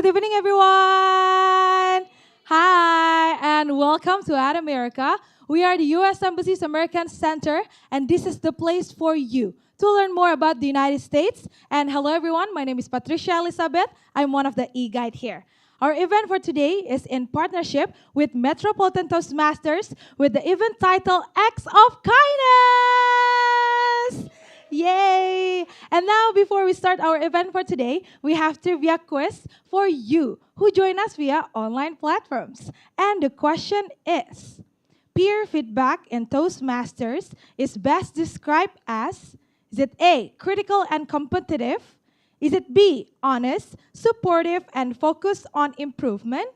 good evening, everyone. Hi, and welcome to Ad America. We are the U.S. Embassy's American Center, and this is the place for you to learn more about the United States. And hello, everyone. My name is Patricia Elizabeth. I'm one of the e-guide here. Our event for today is in partnership with Metropolitan Toastmasters with the event title Acts of Kindness. Yay! And now, before we start our event for today, we have trivia quiz for you who join us via online platforms. And the question peer feedback in Toastmasters is best described as, is it A, critical and competitive? Is it B, honest, supportive, and focused on improvement?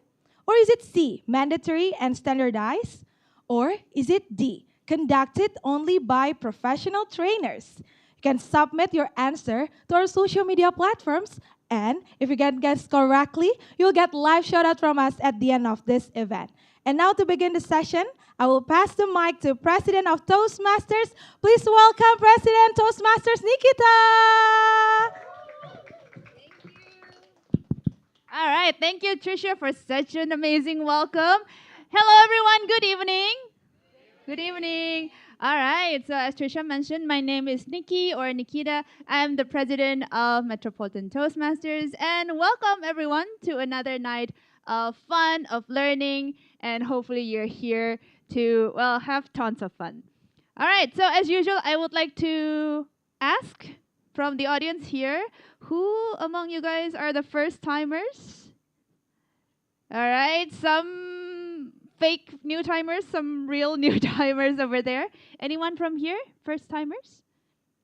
Or is it C, mandatory and standardized? Or is it D, conducted only by professional trainers? You can submit your answer to our social media platforms, and if you can guess correctly, you'll get live shout out from us at the end of this event. And now to begin the session, I will pass the mic to President of Toastmasters. Please welcome President Toastmasters Nikita. All right, thank you, Tricia, for such an amazing welcome. Hello, everyone. Good evening. Good evening. All right, so as Tricia mentioned, my name is Nikki or Nikita. I'm the president of Metropolitan Toastmasters, and welcome everyone to another night of fun, of learning, and hopefully you're here to, well, have tons of fun. All right, so as usual, I would like to ask from the audience here, who among you guys are the first timers? All right, some fake new timers, some real new timers over there. Anyone from here? First timers?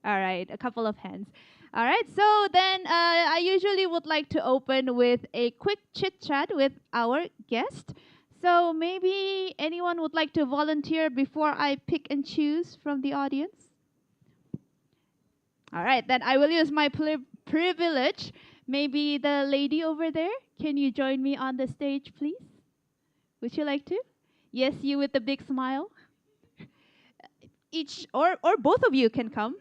All right, a couple of hands. All right, so then I usually would like to open with a quick chit chat with our guest. So maybe anyone would like to volunteer before I pick and choose from the audience? All right, then I will use my privilege. Maybe the lady over there, can you join me on the stage, please? Would you like to? Yes, you with the big smile. Each or both of you can come.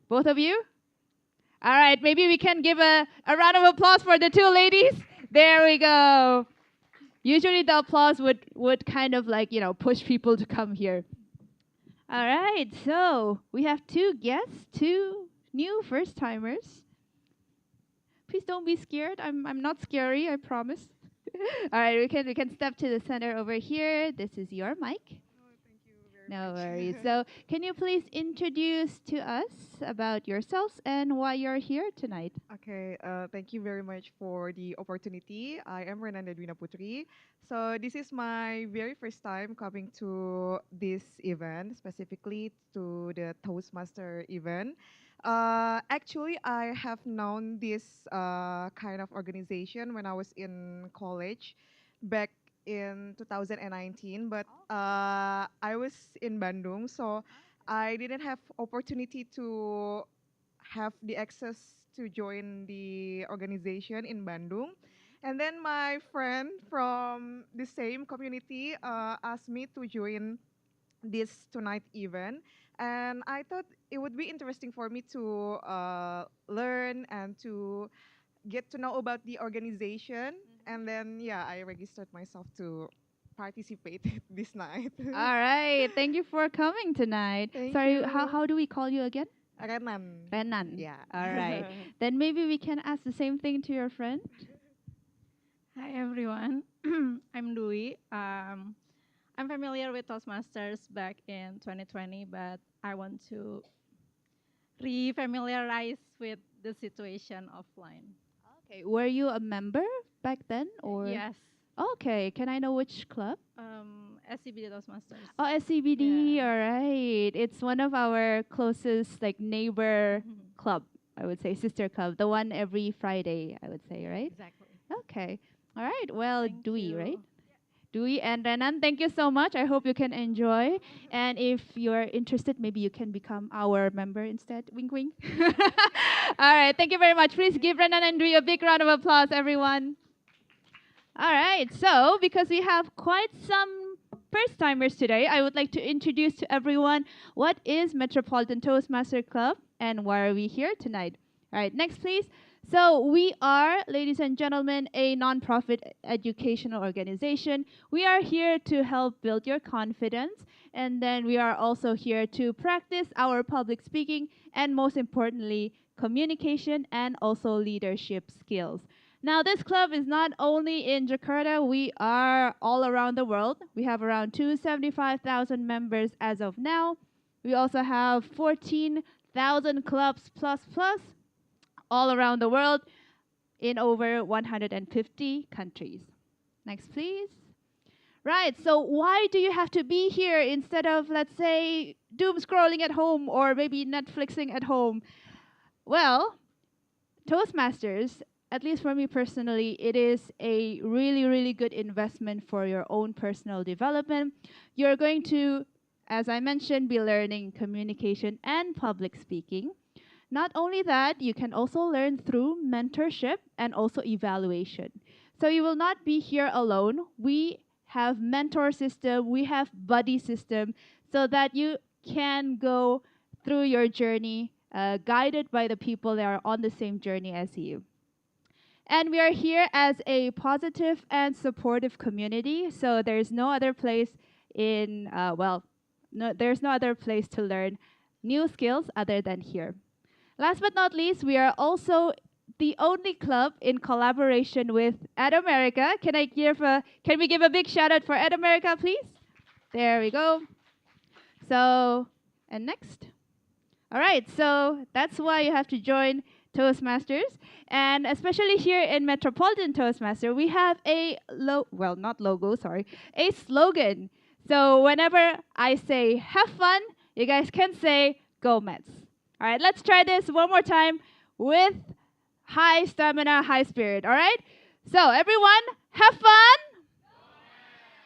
Both of you? All right, maybe we can give a round of applause for the two ladies. There we go. Usually the applause would kind of like, push people to come here. All right, so we have two guests, two new first-timers. Please don't be scared. I'm not scary, I promise. All right, we can step to the center over here. This is your mic. Oh, thank you very No much. worries. So, can you please introduce to us about yourselves and why you're here tonight? Okay, thank you very much for the opportunity. I am Renanda Dwina Putri. So this is my very first time coming to this event, specifically to the Toastmaster event. Actually, I have known this kind of organization when I was in college back in 2019, but I was in Bandung, so I didn't have opportunity to have the access to join the organization in Bandung. And then my friend from the same community asked me to join this tonight event. And I thought it would be interesting for me to learn and to get to know about the organization. And then, yeah, I registered myself to participate this night. All right. Thank you for coming tonight. Thank Sorry, you. how do we call you again? Renan. Renan. Yeah. All right. Then maybe we can ask the same thing to your friend. Hi everyone, I'm Dwi. I'm familiar with Toastmasters back in 2020, but I want to re-familiarize with the situation offline. Okay. Were you a member back then, or? Yes, Okay. Can I know which club? SCBD Toastmasters. Oh, SCBD. Yeah. All right. It's one of our closest like neighbor Mhm. club. I would say sister club. The one every Friday. I would say, right? Exactly. Okay. All right. Well, Thank Dewey, you. right? Dewey and Renan, thank you so much. I hope you can enjoy. And if you're interested, maybe you can become our member instead. Wink, wink. All right. Thank you very much. Please give Renan and Dewey a big round of applause, everyone. All right. So, because we have quite some first timers today, I would like to introduce to everyone what is Metropolitan Toastmaster Club and why are we here tonight. All right. Next, please. So we are, ladies and gentlemen, a nonprofit educational organization. We are here to help build your confidence, and then we are also here to practice our public speaking and, most importantly, communication and also leadership skills. Now, this club is not only in Jakarta, we are all around the world. We have around 275,000 members as of now. We also have 14,000 clubs plus plus all around the world in over 150 countries. Next, please. Right, so why do you have to be here instead of, let's say, doom scrolling at home or maybe Netflixing at home? Well, Toastmasters, at least for me personally, it is a really, really good investment for your own personal development. You're going to, as I mentioned, be learning communication and public speaking. Not only that, you can also learn through mentorship and also evaluation. So you will not be here alone. We have mentor system, we have buddy system, so that you can go through your journey guided by the people that are on the same journey as you. And we are here as a positive and supportive community. So there's no other place there's no other place to learn new skills other than here. Last but not least, we are also the only club in collaboration with Ed America. Can we give a big shout out for Ed America, please? There we go. So, and next. All right, so that's why you have to join Toastmasters. And especially here in Metropolitan Toastmaster, we have a a slogan. So whenever I say have fun, you guys can say go Mets. All right, let's try this one more time with high stamina, high spirit. All right? So, everyone, have fun.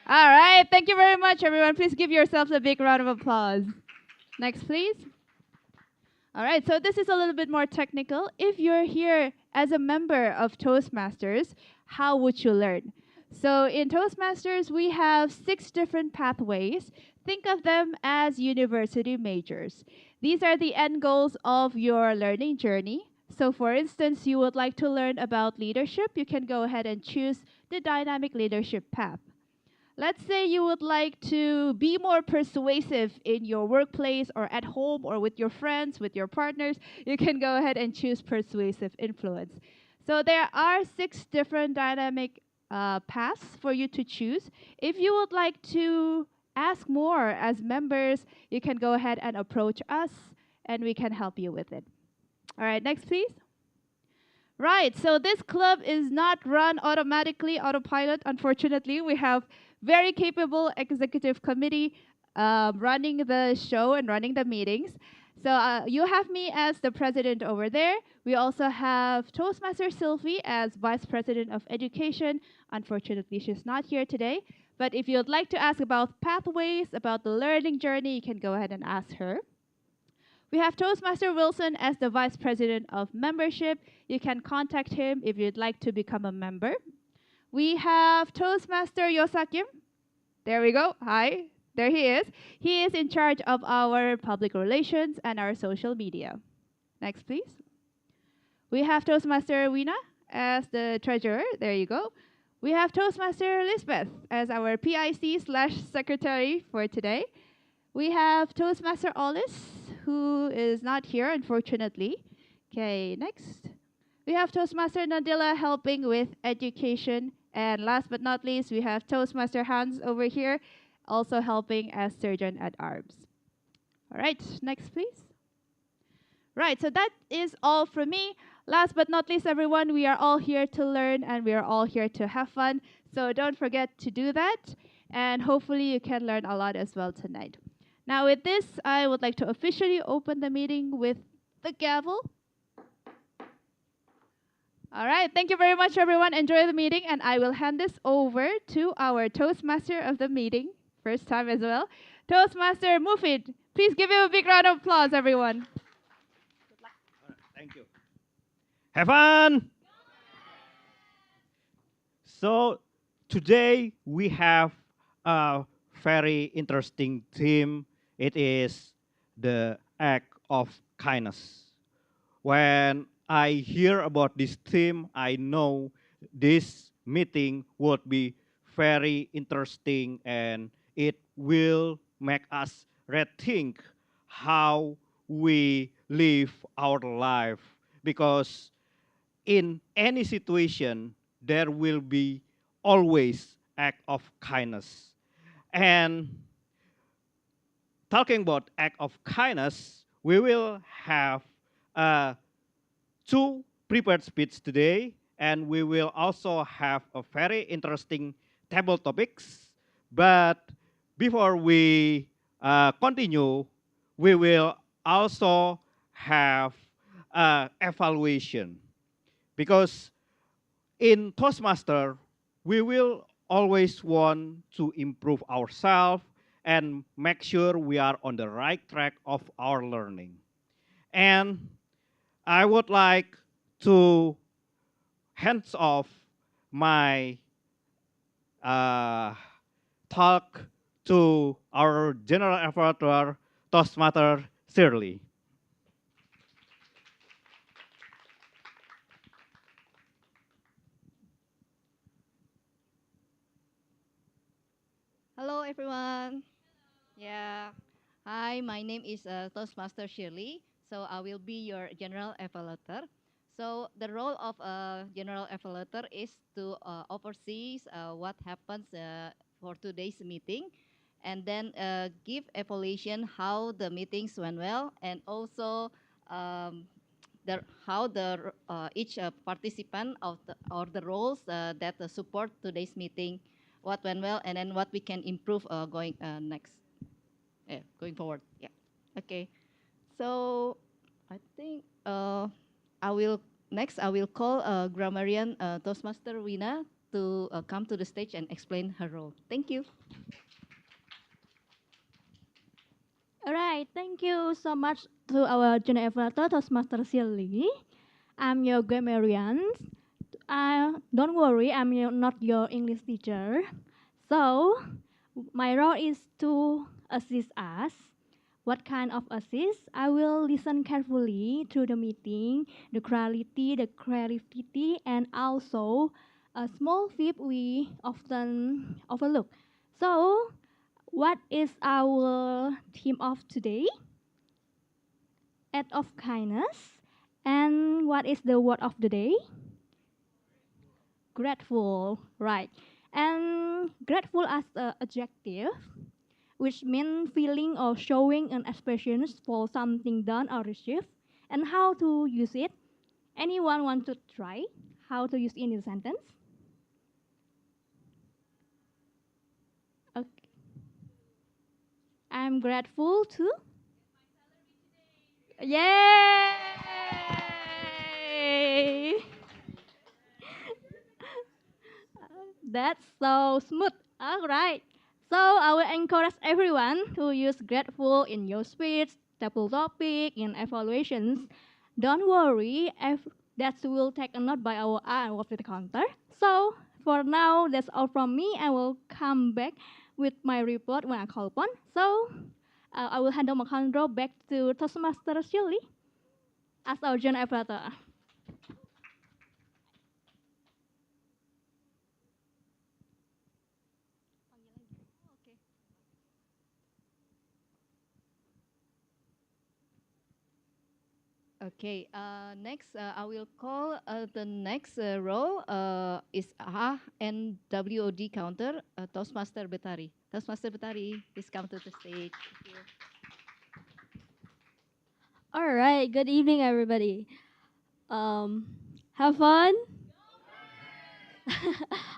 All right, thank you very much, everyone. Please give yourselves a big round of applause. Next, please. All right, so this is a little bit more technical. If you're here as a member of Toastmasters, how would you learn? So in Toastmasters, we have 6 different pathways. Think of them as university majors. These are the end goals of your learning journey. So for instance, you would like to learn about leadership, you can go ahead and choose the dynamic leadership path. Let's say you would like to be more persuasive in your workplace or at home or with your friends, with your partners. You can go ahead and choose persuasive influence. So there are 6 different dynamic paths for you to choose. If you would like to ask more as members, you can go ahead and approach us and we can help you with it. All right, next please. Right, so this club is not run automatically, autopilot. Unfortunately, we have very capable executive committee running the show and running the meetings. So you have me as the president over there. We also have Toastmaster Sylvie as vice president of education. Unfortunately, she's not here today. But if you'd like to ask about pathways, about the learning journey, you can go ahead and ask her. We have Toastmaster Wilson as the Vice President of Membership. You can contact him if you'd like to become a member. We have Toastmaster Yosakim. There we go. Hi. There he is. He is in charge of our public relations and our social media. Next, please. We have Toastmaster Wina as the treasurer. There you go. We have Toastmaster Lisbeth as our PIC/secretary for today. We have Toastmaster Olis, who is not here, unfortunately. Okay, next. We have Toastmaster Nadila helping with education. And last but not least, we have Toastmaster Hans over here, also helping as surgeon at arms. All right, next, please. Right, so that is all from me. Last but not least, everyone, we are all here to learn and we are all here to have fun. So don't forget to do that. And hopefully you can learn a lot as well tonight. Now with this, I would like to officially open the meeting with the gavel. All right, thank you very much, everyone. Enjoy the meeting, and I will hand this over to our Toastmaster of the meeting, first time as well, Toastmaster Mufid. Please give him a big round of applause, everyone. Thank you. Have fun! So today we have a very interesting theme. It is the act of kindness. When I hear about this theme, I know this meeting would be very interesting and it will make us rethink how we live our life because in any situation there will be always act of kindness. And talking about act of kindness, we will have uh, two prepared speech today, and we will also have a very interesting table topics. But before we continue, we will also have evaluation because in Toastmaster, we will always want to improve ourselves and make sure we are on the right track of our learning. And I would like to hands off my uh, talk to our general evaluator, Toastmaster Shirley. Hello, everyone. Yeah. Hi, my name is Toastmaster Shirley. So I will be your general evaluator. So the role of a general evaluator is to oversee what happens for today's meeting, and then give evaluation how the meetings went well, and also um, how the each participant of the or the roles that support today's meeting, what went well, and then what we can improve going next, going forward. Yeah. Okay. So I think I will next I will call grammarian Toastmaster Wina to come to the stage and explain her role. Thank you. All right, thank you so much to our junior evaluator, Toastmaster Silly. I'm your grammarian. Don't worry, not your English teacher. So, my role is to assist us. What kind of assist? I will listen carefully through the meeting, the quality, the clarity, and also a small tip we often overlook. So, what is our theme of today? Act of kindness. And what is the word of the day? Grateful, right? And grateful as an adjective, which means feeling or showing an expression for something done or received, and how to use it. Anyone want to try how to use it in a sentence? Okay. I'm grateful to. Yay! That's so smooth. All right. So I will encourage everyone to use grateful in your speech, table topic, in evaluations. Don't worry, that will take a note by our eye of the counter. So for now, that's all from me. I will come back with my report when I call upon. So I will hand over my control back to Toastmaster Shirley as our general evaluator. Okay, next I will call the next role is NWOD counter, Toastmaster Betari. Toastmaster Betari, please come to the stage. Thank you. All right, good evening, everybody. Um, have fun.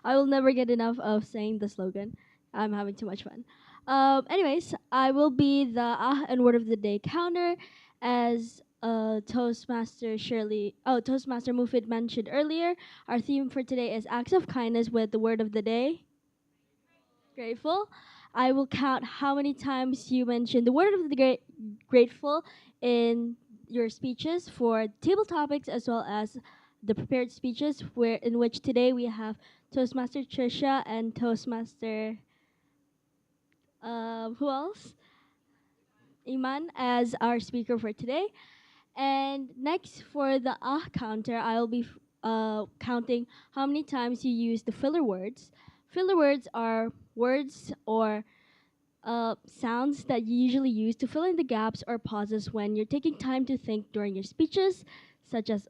I will never get enough of saying the slogan. I'm having too much fun. Anyways, I will be the and word of the day counter, as Toastmaster Mufid mentioned earlier. Our theme for today is acts of kindness with the word of the day. Grateful. I will count how many times you mentioned the word of the grateful in your speeches for table topics as well as the prepared speeches where in which today we have Toastmaster Trisha and Toastmaster who else? Iman as our speaker for today. And next, for the counter, I'll be counting how many times you use the filler words. Filler words are words or sounds that you usually use to fill in the gaps or pauses when you're taking time to think during your speeches, such as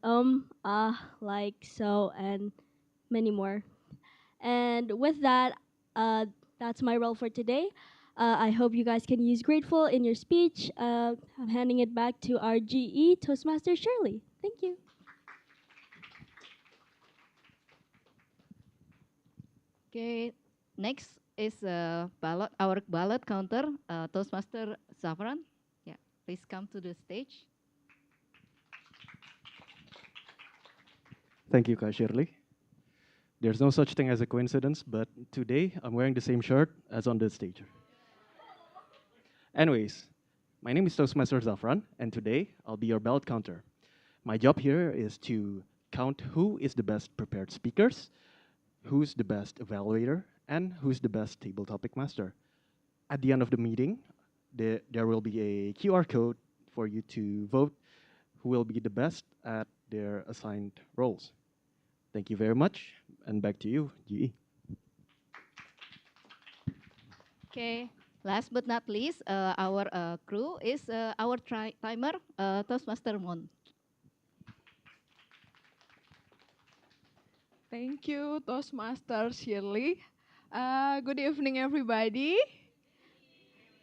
like, so, and many more. And with that, that's my role for today. I hope you guys can use grateful in your speech. I'm handing it back to our GE Toastmaster Shirley. Thank you. Okay, next is our ballot counter, Toastmaster Zafran. Yeah, please come to the stage. Thank you, Kak Shirley. There's no such thing as a coincidence, but today I'm wearing the same shirt as on the stage. Anyways, my name is Toastmaster Zafran, and today I'll be your ballot counter. My job here is to count who is the best prepared speakers, who's the best evaluator, and who's the best table topic master. At the end of the meeting, there will be a QR code for you to vote who will be the best at their assigned roles. Thank you very much, and back to you, GE. Okay, last but not least, our crew is our timer, Toastmaster Mon. Thank you, Toastmaster Shirley. Good evening, everybody.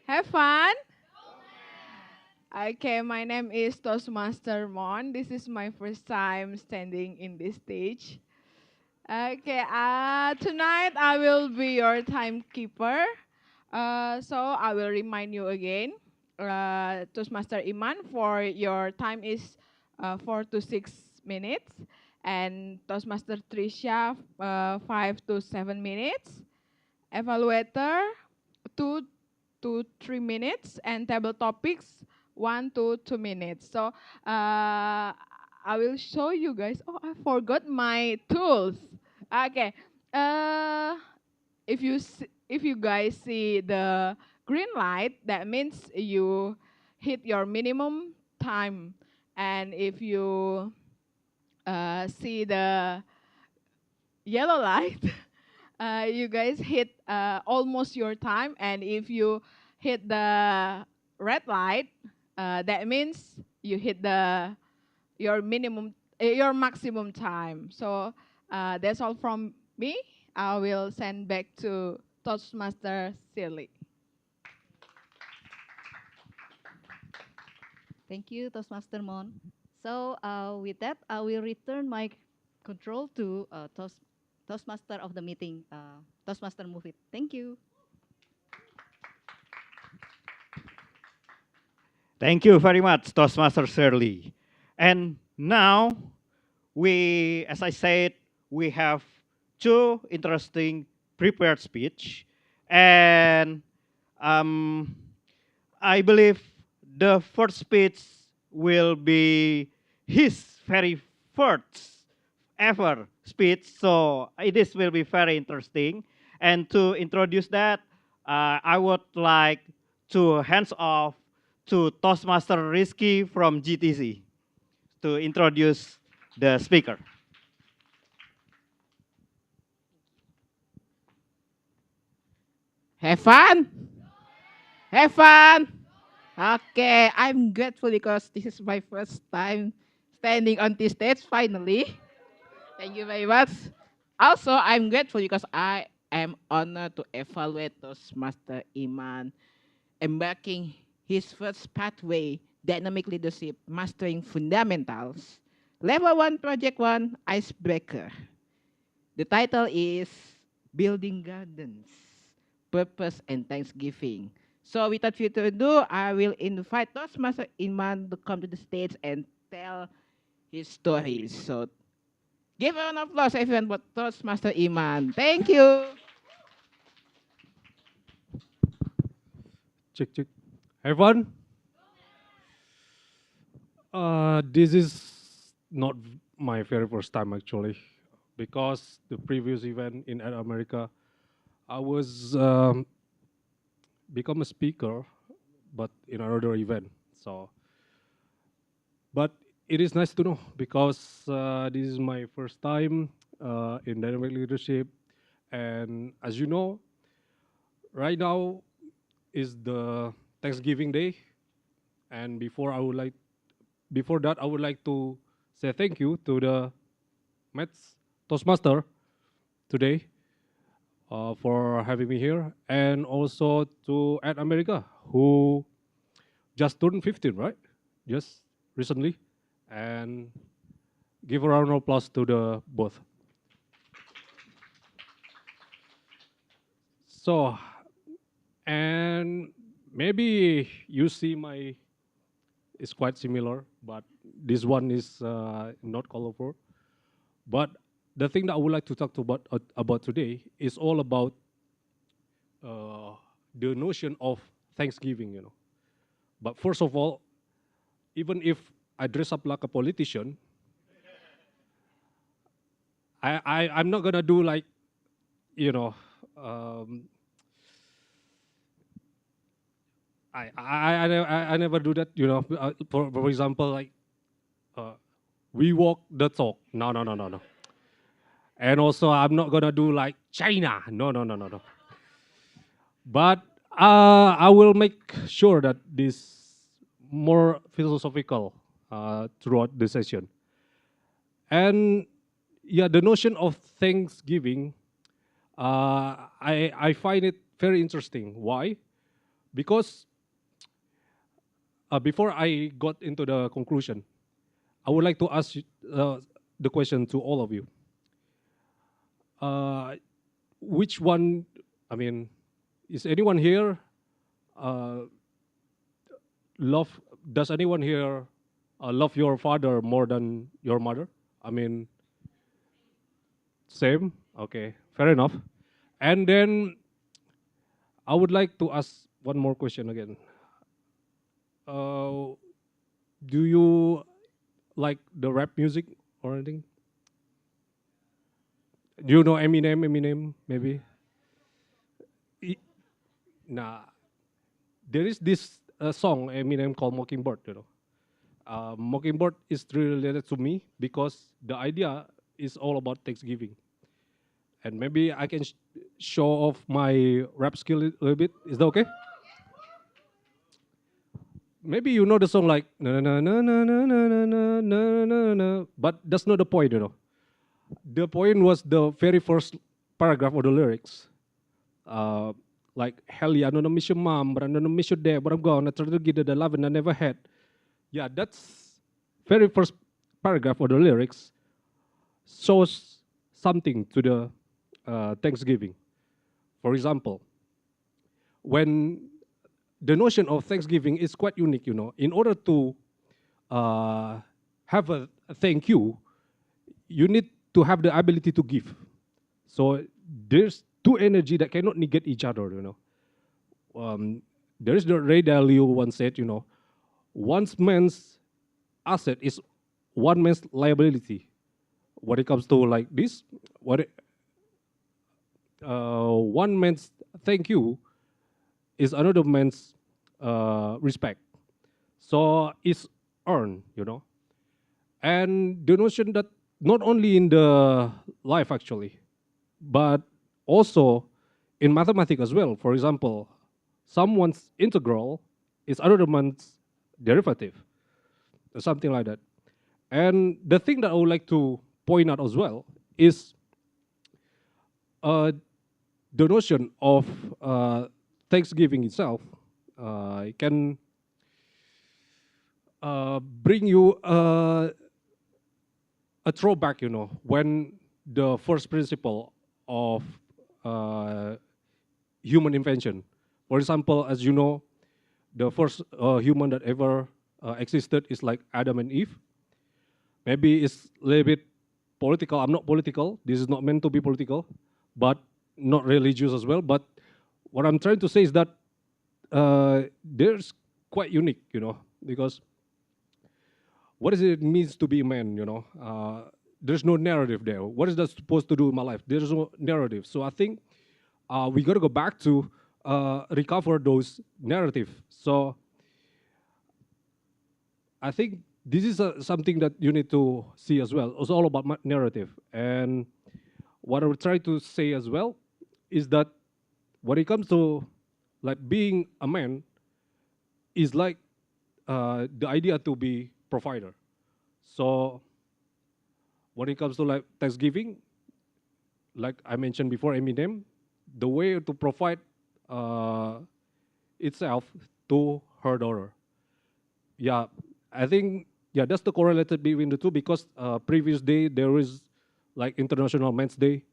Have fun. Okay, my name is Toastmaster Mon. This is my first time standing in this stage. Okay, tonight I will be your timekeeper. So I will remind you again. Toastmaster Iman, for your time is 4 to 6 minutes. And Toastmaster Trisha, 5 to 7 minutes. Evaluator, 2 to 3 minutes. And table topics, 1 to 2 minutes. So I will show you guys. Oh, I forgot my tools. Okay. If you guys see the green light, that means you hit your minimum time. And if you see the yellow light, you guys hit almost your time. And if you hit the red light, that means you hit your maximum time. So that's all from me. I will send back to Toastmaster Shirley. Thank you, Toastmaster Mon. So with that, I will return my control to Toastmaster of the meeting, Toastmaster Move It. Thank you. Thank you very much, Toastmaster Shirley. And now, as I said, we have two interesting prepared speech. And I believe the first speech will be his very first ever speech. So this will be very interesting. And to introduce that, I would like to hands off to Toastmaster Rizky from GTC to introduce the speaker. Have fun? Have fun? Okay, I'm grateful because this is my first time standing on this stage finally. Thank you very much. Also, I'm grateful because I am honored to evaluate Toastmaster Iman embarking his first pathway, dynamic leadership, mastering fundamentals. Level 1, Project 1, Icebreaker. The title is Building Gardens, Purpose and Thanksgiving. So without further ado, I will invite Toastmaster Iman to come to the stage and tell his stories. So give a round of applause everyone for Toastmaster Iman. Thank you. Check, check. Everyone, this is not my very first time actually, because the previous event in America, I was become a speaker, but in another event. So But it is nice to know because this is my first time in dynamic leadership, and as you know, right now is the Thanksgiving Day, and before that I would like to say thank you to the Mets Toastmaster today for having me here, and also to Ed America who just turned 15, right? Just recently, and give a round of applause to the both. So, and maybe you see my is quite similar, but this one is not colorful. But the thing that I would like to talk to about today is all about uh, the notion of Thanksgiving, you know. But first of all, even if I dress up like a politician, I'm not gonna do like, you know, um, I never do that, you know. For example, like uh, we walk the talk. No, no, no, no, no. And also, I'm not gonna do like China. No, no, no, no, no. But I will make sure that this more philosophical throughout the session. And yeah, the notion of Thanksgiving, I find it very interesting. Why? Because before I got into the conclusion, I would like to ask the question to all of you. Uh, which one? I mean, is anyone here uh, love? Does anyone here love your father more than your mother? I mean, same. Okay, fair enough. And then I would like to ask one more question again. Uh, do you like the rap music or anything? Do you know Eminem? Eminem, maybe. I- Nah, there is this song Eminem called Mockingbird. You know, Mockingbird is really related to me because the idea is all about Thanksgiving, and maybe I can show off my rap skill a little bit. Is that okay? Maybe you know the song like na na na na na na na na na na na, but that's not the point. You know, the point was the very first paragraph of the lyrics. Uh, like hell yeah, I'm gonna miss your mom, but I'm gonna miss your dad, but I'm gonna try to give you the love I never had. Yeah, that's very first paragraph of the lyrics shows something to the Thanksgiving. For example, when the notion of Thanksgiving is quite unique, you know. In order to uh, have a thank you need to have the ability to give. So there's two energy that cannot negate each other, you know. There is the Ray Dalio once said, you know, one man's asset is one man's liability. When it comes to like this, one man's thank you is another man's respect. So it's earned, you know. And the notion that not only in the life actually, but also in mathematics as well. For example, someone's integral is another man's derivative, or something like that. And the thing that I would like to point out as well is uh, the notion of Thanksgiving itself can bring you a throwback, you know, when the first principle of uh, human invention. For example, as you know, the first human that ever existed is like Adam and Eve. Maybe it's a little bit political. I'm not political. This is not meant to be political, but not religious as well. But what I'm trying to say is that there's quite unique, you know, because what does it means to be a man, you know? There's no narrative there. What is that supposed to do in my life? There's no narrative. So I think we got to go back to recover those narrative. So I think this is something that you need to see as well. It's all about narrative. And what I would try to say as well is that when it comes to like being a man, is like the idea to be provider. So when it comes to like Thanksgiving, like I mentioned before, Eminem, the way to provide uh, itself to her daughter. Yeah, I think yeah that's the correlated between the two because previous day there is like International Men's Day,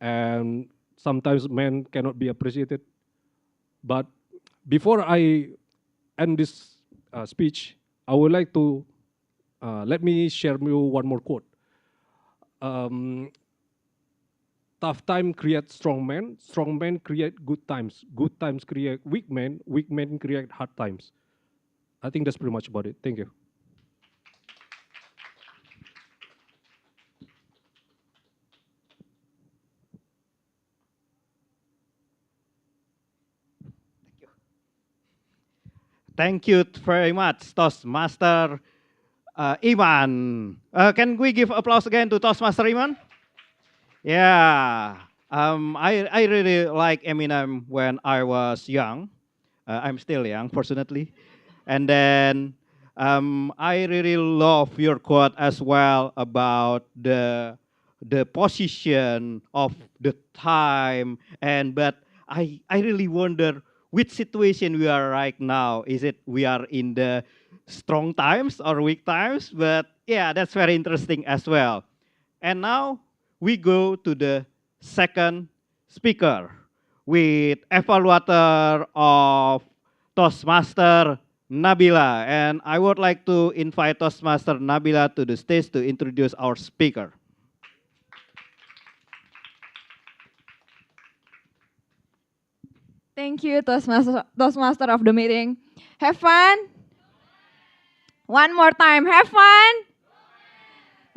and sometimes men cannot be appreciated. But before I end this speech, I would like to let me share with you one more quote. Um, Tough time create strong men create good times create weak men create hard times. I think that's pretty much about it. Thank you. Thank you very much, Toastmaster Iman. Can we give applause again to Toastmaster Iman? Yeah. I really like Eminem when I was young. I'm still young, fortunately. And then I really love your quote as well about the position of the time. And but I really wonder which situation we are right now. Is it we are in the strong times or weak times? But yeah, that's very interesting as well. And now we go to the second speaker with evaluator of Toastmaster Nabila. And I would like to invite Toastmaster Nabila to the stage to introduce our speaker. Thank you, Toastmaster of the meeting. Have fun. One more time. Have fun.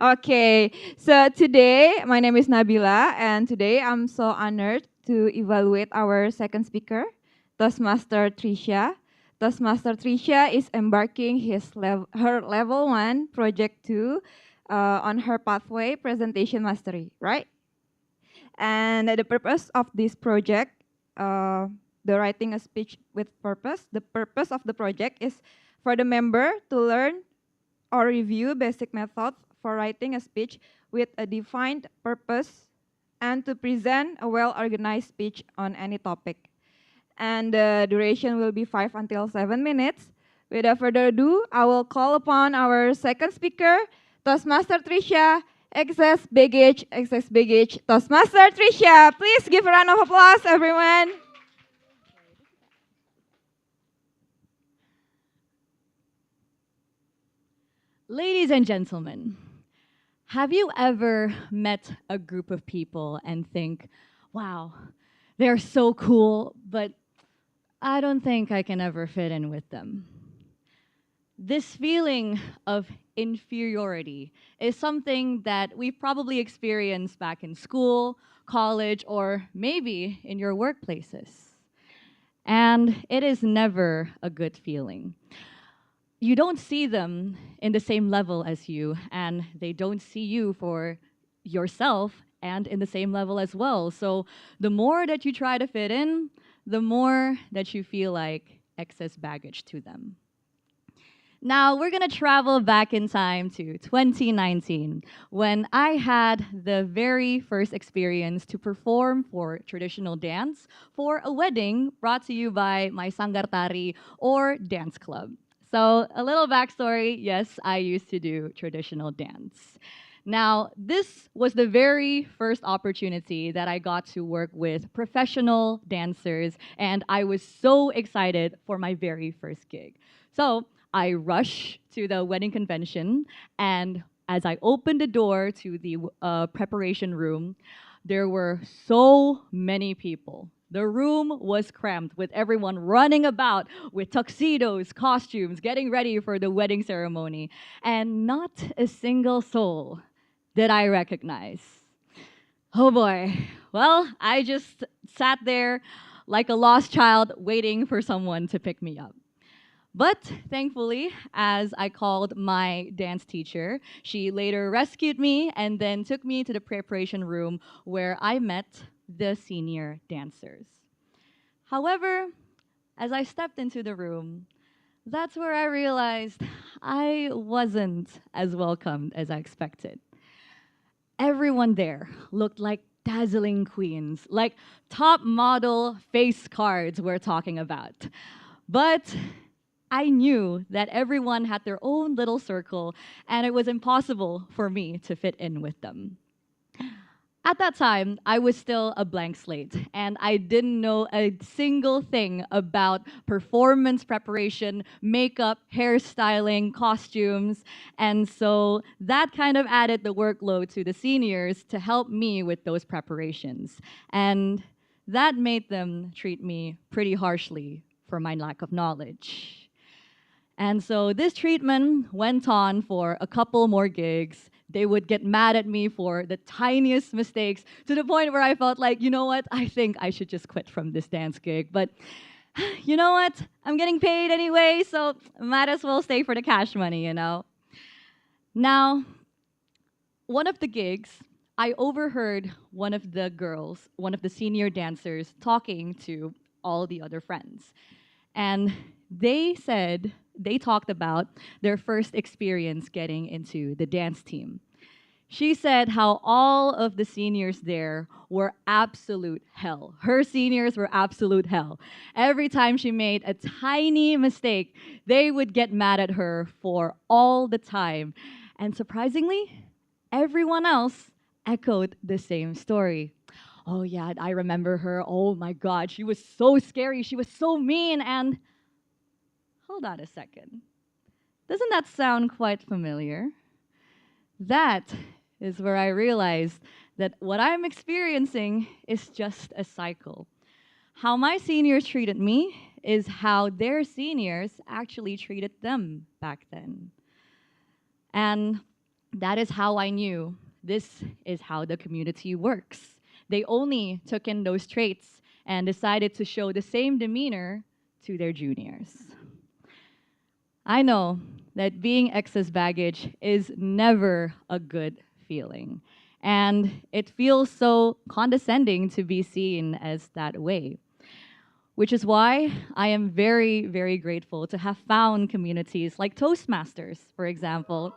Okay, so today my name is Nabila, and today I'm so honored to evaluate our second speaker, Toastmaster Trisha. Toastmaster Trisha is embarking her level 1 project 2 on her pathway presentation mastery, right? And the purpose of this project, the writing a speech with purpose, the purpose of the project is for the member to learn or review basic methods for writing a speech with a defined purpose and to present a well-organized speech on any topic. And the duration will be 5 until 7 minutes. Without further ado, I will call upon our second speaker, Toastmaster Trisha, excess baggage, Toastmaster Trisha. Please give a round of applause, everyone. Ladies and gentlemen, have you ever met a group of people and think, wow, they're so cool, but I don't think I can ever fit in with them? This feeling of inferiority is something that we've probably experienced back in school, college, or maybe in your workplaces. And it is never a good feeling. You don't see them in the same level as you, and they don't see you for yourself and in the same level as well. So the more that you try to fit in, the more that you feel like excess baggage to them. Now, we're going to travel back in time to 2019 when I had the very first experience to perform for traditional dance for a wedding brought to you by my Sanggar or dance club. So, a little backstory, yes, I used to do traditional dance. Now, this was the very first opportunity that I got to work with professional dancers, and I was so excited for my very first gig. So, I rushed to the wedding convention, and as I opened the door to the preparation room, there were so many people. The room was crammed with everyone running about with tuxedos, costumes, getting ready for the wedding ceremony, and not a single soul did I recognize. Oh boy. Well, I just sat there like a lost child waiting for someone to pick me up. But thankfully, as I called my dance teacher, she later rescued me and then took me to the preparation room where I met the senior dancers. However, as I stepped into the room, that's where I realized I wasn't as welcomed as I expected. Everyone there looked like dazzling queens, like top model face cards we're talking about. But I knew that everyone had their own little circle, and it was impossible for me to fit in with them. At that time, I was still a blank slate, and I didn't know a single thing about performance preparation, makeup, hairstyling, costumes, and so that kind of added the workload to the seniors to help me with those preparations. And that made them treat me pretty harshly for my lack of knowledge. And so this treatment went on for a couple more gigs. They would get mad at me for the tiniest mistakes to the point where I felt like, you know what, I think I should just quit from this dance gig. But you know what? I'm getting paid anyway, so might as well stay for the cash money, you know? Now, one of the gigs, I overheard one of the girls, one of the senior dancers, talking to all the other friends. And they talked about their first experience getting into the dance team. She said how all of the seniors there were absolute hell. Her seniors were absolute hell. Every time she made a tiny mistake, they would get mad at her for all the time. And surprisingly, everyone else echoed the same story. Oh, yeah, I remember her. Oh my God, she was so scary. She was so mean. And hold on a second. Doesn't that sound quite familiar? That is where I realized that what I'm experiencing is just a cycle. How my seniors treated me is how their seniors actually treated them back then. And that is how I knew this is how the community works. They only took in those traits and decided to show the same demeanor to their juniors. I know that being excess baggage is never a good feeling, and it feels so condescending to be seen as that way. Which is why I am very, very grateful to have found communities like Toastmasters, for example,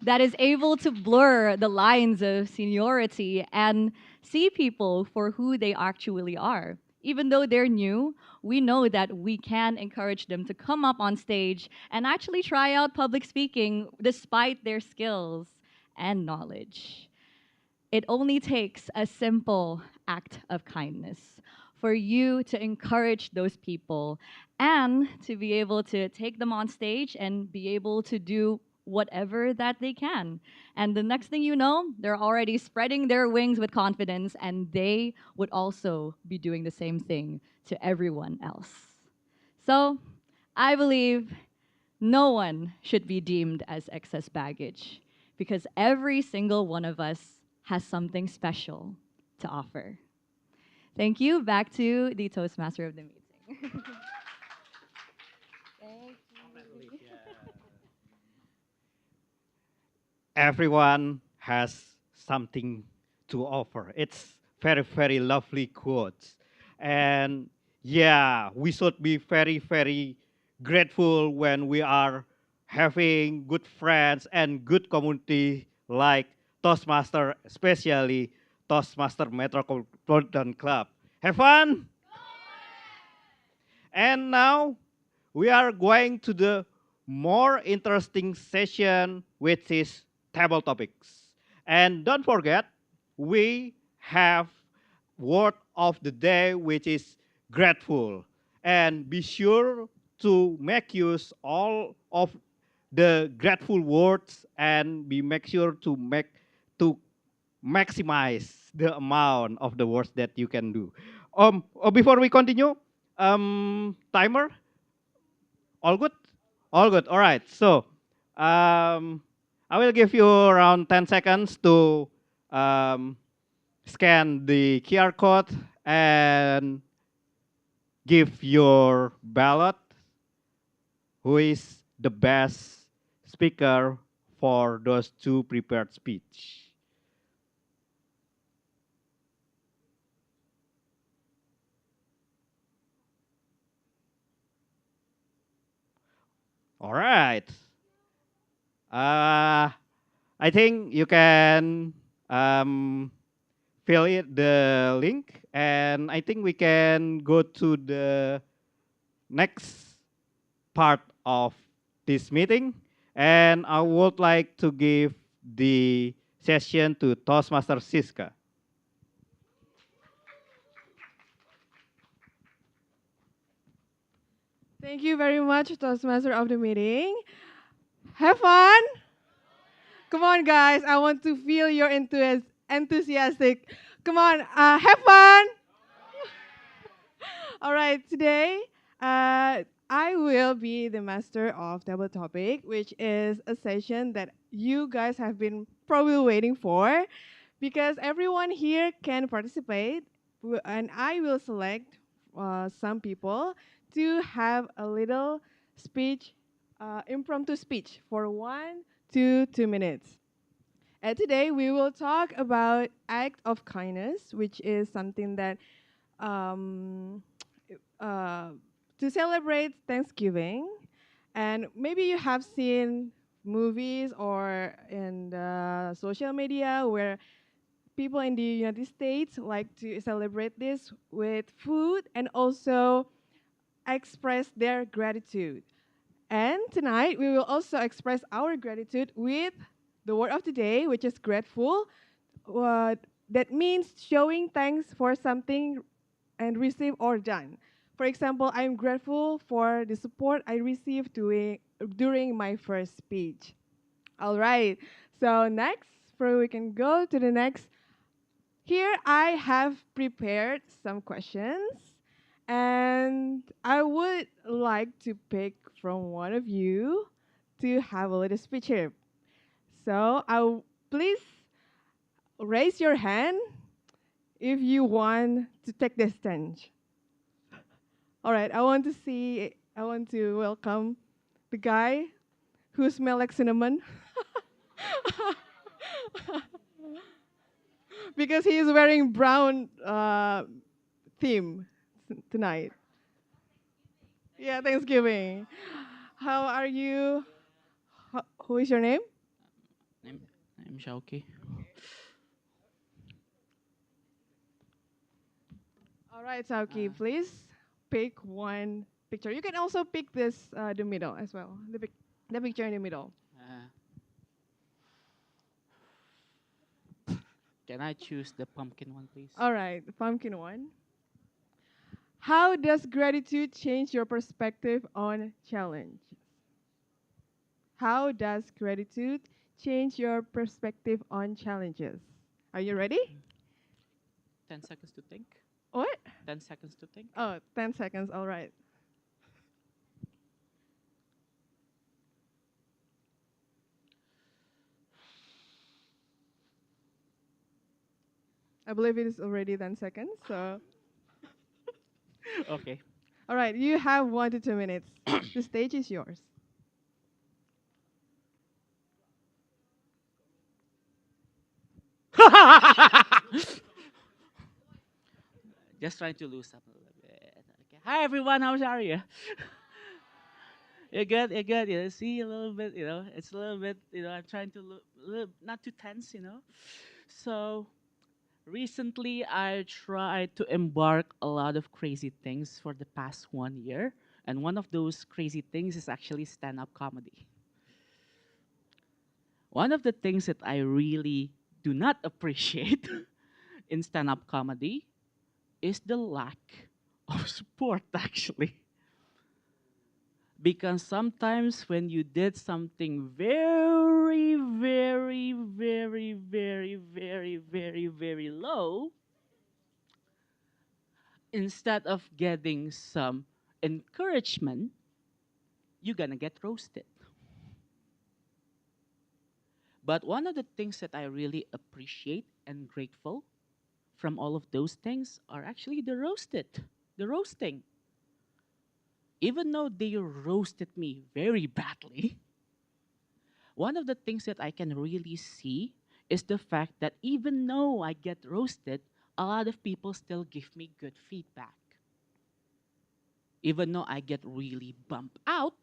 that is able to blur the lines of seniority and see people for who they actually are. Even though they're new, we know that we can encourage them to come up on stage and actually try out public speaking despite their skills and knowledge. It only takes a simple act of kindness for you to encourage those people and to be able to take them on stage and be able to do whatever that they can. And the next thing you know, they're already spreading their wings with confidence, and they would also be doing the same thing to everyone else. So I believe no one should be deemed as excess baggage because every single one of us has something special to offer. Thank you. Back to the Toastmaster of the meeting. Everyone has something to offer. It's very, very lovely quotes. And yeah, we should be very, very grateful when we are having good friends and good community like Toastmaster, especially Toastmaster Metropolitan Club. Have fun! And now we are going to the more interesting session, which is table topics. And don't forget, we have word of the day, which is grateful. And be sure to make use all of the grateful words and be make sure to maximize the amount of the words that you can do. Before we continue, timer, all good? All good. All right. So I will give you around 10 seconds to um, scan the QR code and give your ballot. who is the best speaker for those two prepared speech. All right. I think you can um, fill it the link, and I think we can go to the next part of this meeting. And I would like to give the session to Toastmaster Siska. Thank you very much, Toastmaster of the meeting. Have fun. Come on, guys. I want to feel your enthusiastic. Come on, have fun. All right, today I will be the master of double topic, which is a session that you guys have been probably waiting for because everyone here can participate, and I will select some people to have a little speech, impromptu speech for 1 to 2 minutes. And today we will talk about act of kindness, which is something that um, uh, to celebrate Thanksgiving. And maybe you have seen movies or in the social media where people in the United States like to celebrate this with food and also express their gratitude. And tonight we will also express our gratitude with the word of the day, which is grateful. That means showing thanks for something and received or done. For example, I'm grateful for the support I received during my first speech. All right. So next, we can go to the next. Here I have prepared some questions, and I would like to pick from one of you to have a little speech here. So please raise your hand if you want to take the stage. All right, I want to welcome the guy who smells like cinnamon. Because he is wearing brown theme tonight. Yeah, Thanksgiving. How are you? Who is your name? I'm Shauki. All right, Sauki, please pick one picture. You can also pick this, the middle as well. The picture in the middle. Can I choose the pumpkin one, please? All right, the pumpkin one. How does gratitude change your perspective on challenge? How does gratitude change your perspective on challenges? Are you ready? 10 seconds to think. What? 10 seconds to think. Oh, 10 seconds, all right. I believe it is already 10 seconds, so. Okay. All right, you have 1 to 2 minutes. The stage is yours. Just trying to lose up a little bit. Okay. Hi everyone, how are you? You're good, you're good. You know, see a little bit, it's a little bit, I'm trying to look not too tense. So recently I tried to embark a lot of crazy things for the past 1 year. And one of those crazy things is actually stand-up comedy. One of the things that I really do not appreciate in stand-up comedy is the lack of support, actually. Because sometimes when you did something very, very, very, very, very, very, very low, instead of getting some encouragement, you're gonna get roasted. But one of the things that I really appreciate and grateful from all of those things are actually the roasting. even though they roasted me very badly, one of the things that I can really see is the fact that even though I get roasted, a lot of people still give me good feedback. Even though I get really bumped out,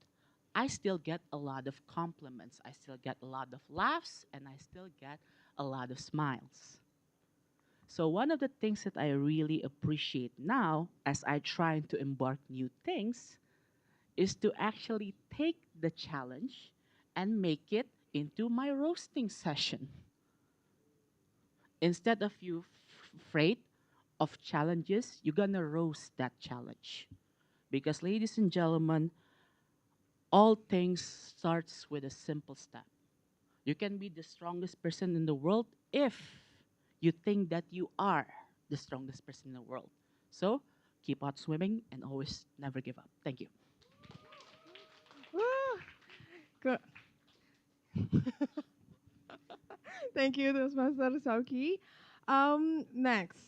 I still get a lot of compliments. I still get a lot of laughs, and I still get a lot of smiles. So one of the things that I really appreciate now as I try to embark new things is to actually take the challenge and make it into my roasting session. Instead of you afraid of challenges, you're gonna roast that challenge. Because ladies and gentlemen, all things starts with a simple step. You can be the strongest person in the world if you think that you are the strongest person in the world. So keep on swimming and always never give up. Thank you. Woo! Good. Thank you, Toastmaster Sauki. Next.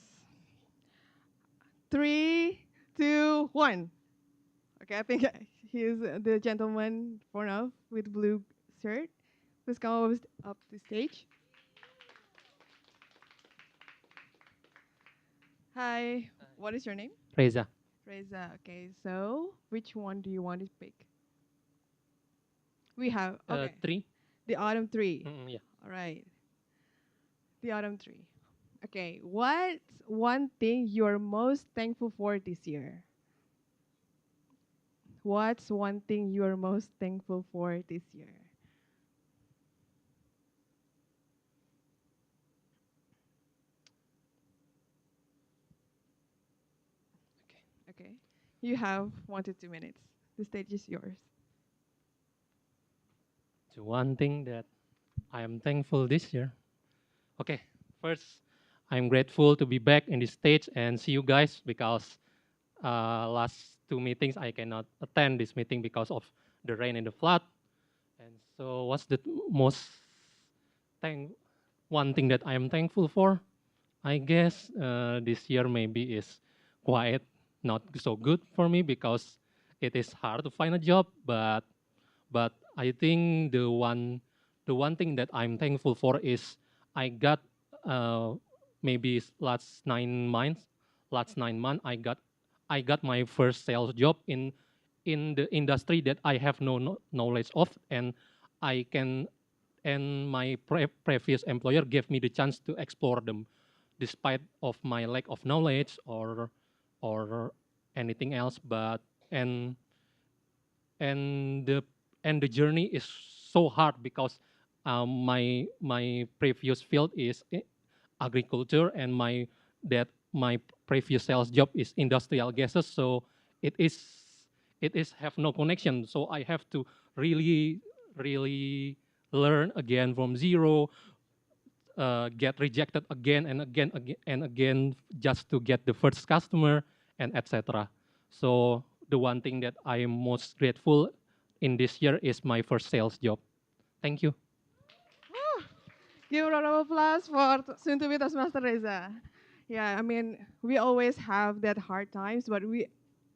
3, 2, 1. Okay, I think he's the gentleman for now with blue shirt. Please come up the stage. Hi, what is your name? Reza. Reza. Okay, so which one do you want to pick? We have, okay. 3. The autumn tree. Yeah. All right. The autumn tree. Okay, what's one thing you're most thankful for this year? What's one thing you're most thankful for this year? Okay. You have 1 to 2 minutes. The stage is yours. So one thing that I am thankful this year. Okay, first, I'm grateful to be back in the stage and see you guys because last 2 meetings I cannot attend this meeting because of the rain and the flood. And so, what's the most one thing that I am thankful for? I guess this year maybe is quite not so good for me because it is hard to find a job. But I think the one thing that I'm thankful for is I got maybe last 9 months I got my first sales job in the industry that I have no knowledge of, and I can and my previous employer gave me the chance to explore them despite of my lack of knowledge or anything else. But and the and the journey is so hard because my previous field is agriculture, and my previous sales job is industrial gases. So it is it is have no connection. So I have to really learn again from zero, get rejected again and again just to get the first customer, and etc. So the one thing that I am most grateful in this year is my first sales job. Thank you. Give a round of applause for soon to be Toastmaster Reza. Yeah, I mean, we always have that hard times, but we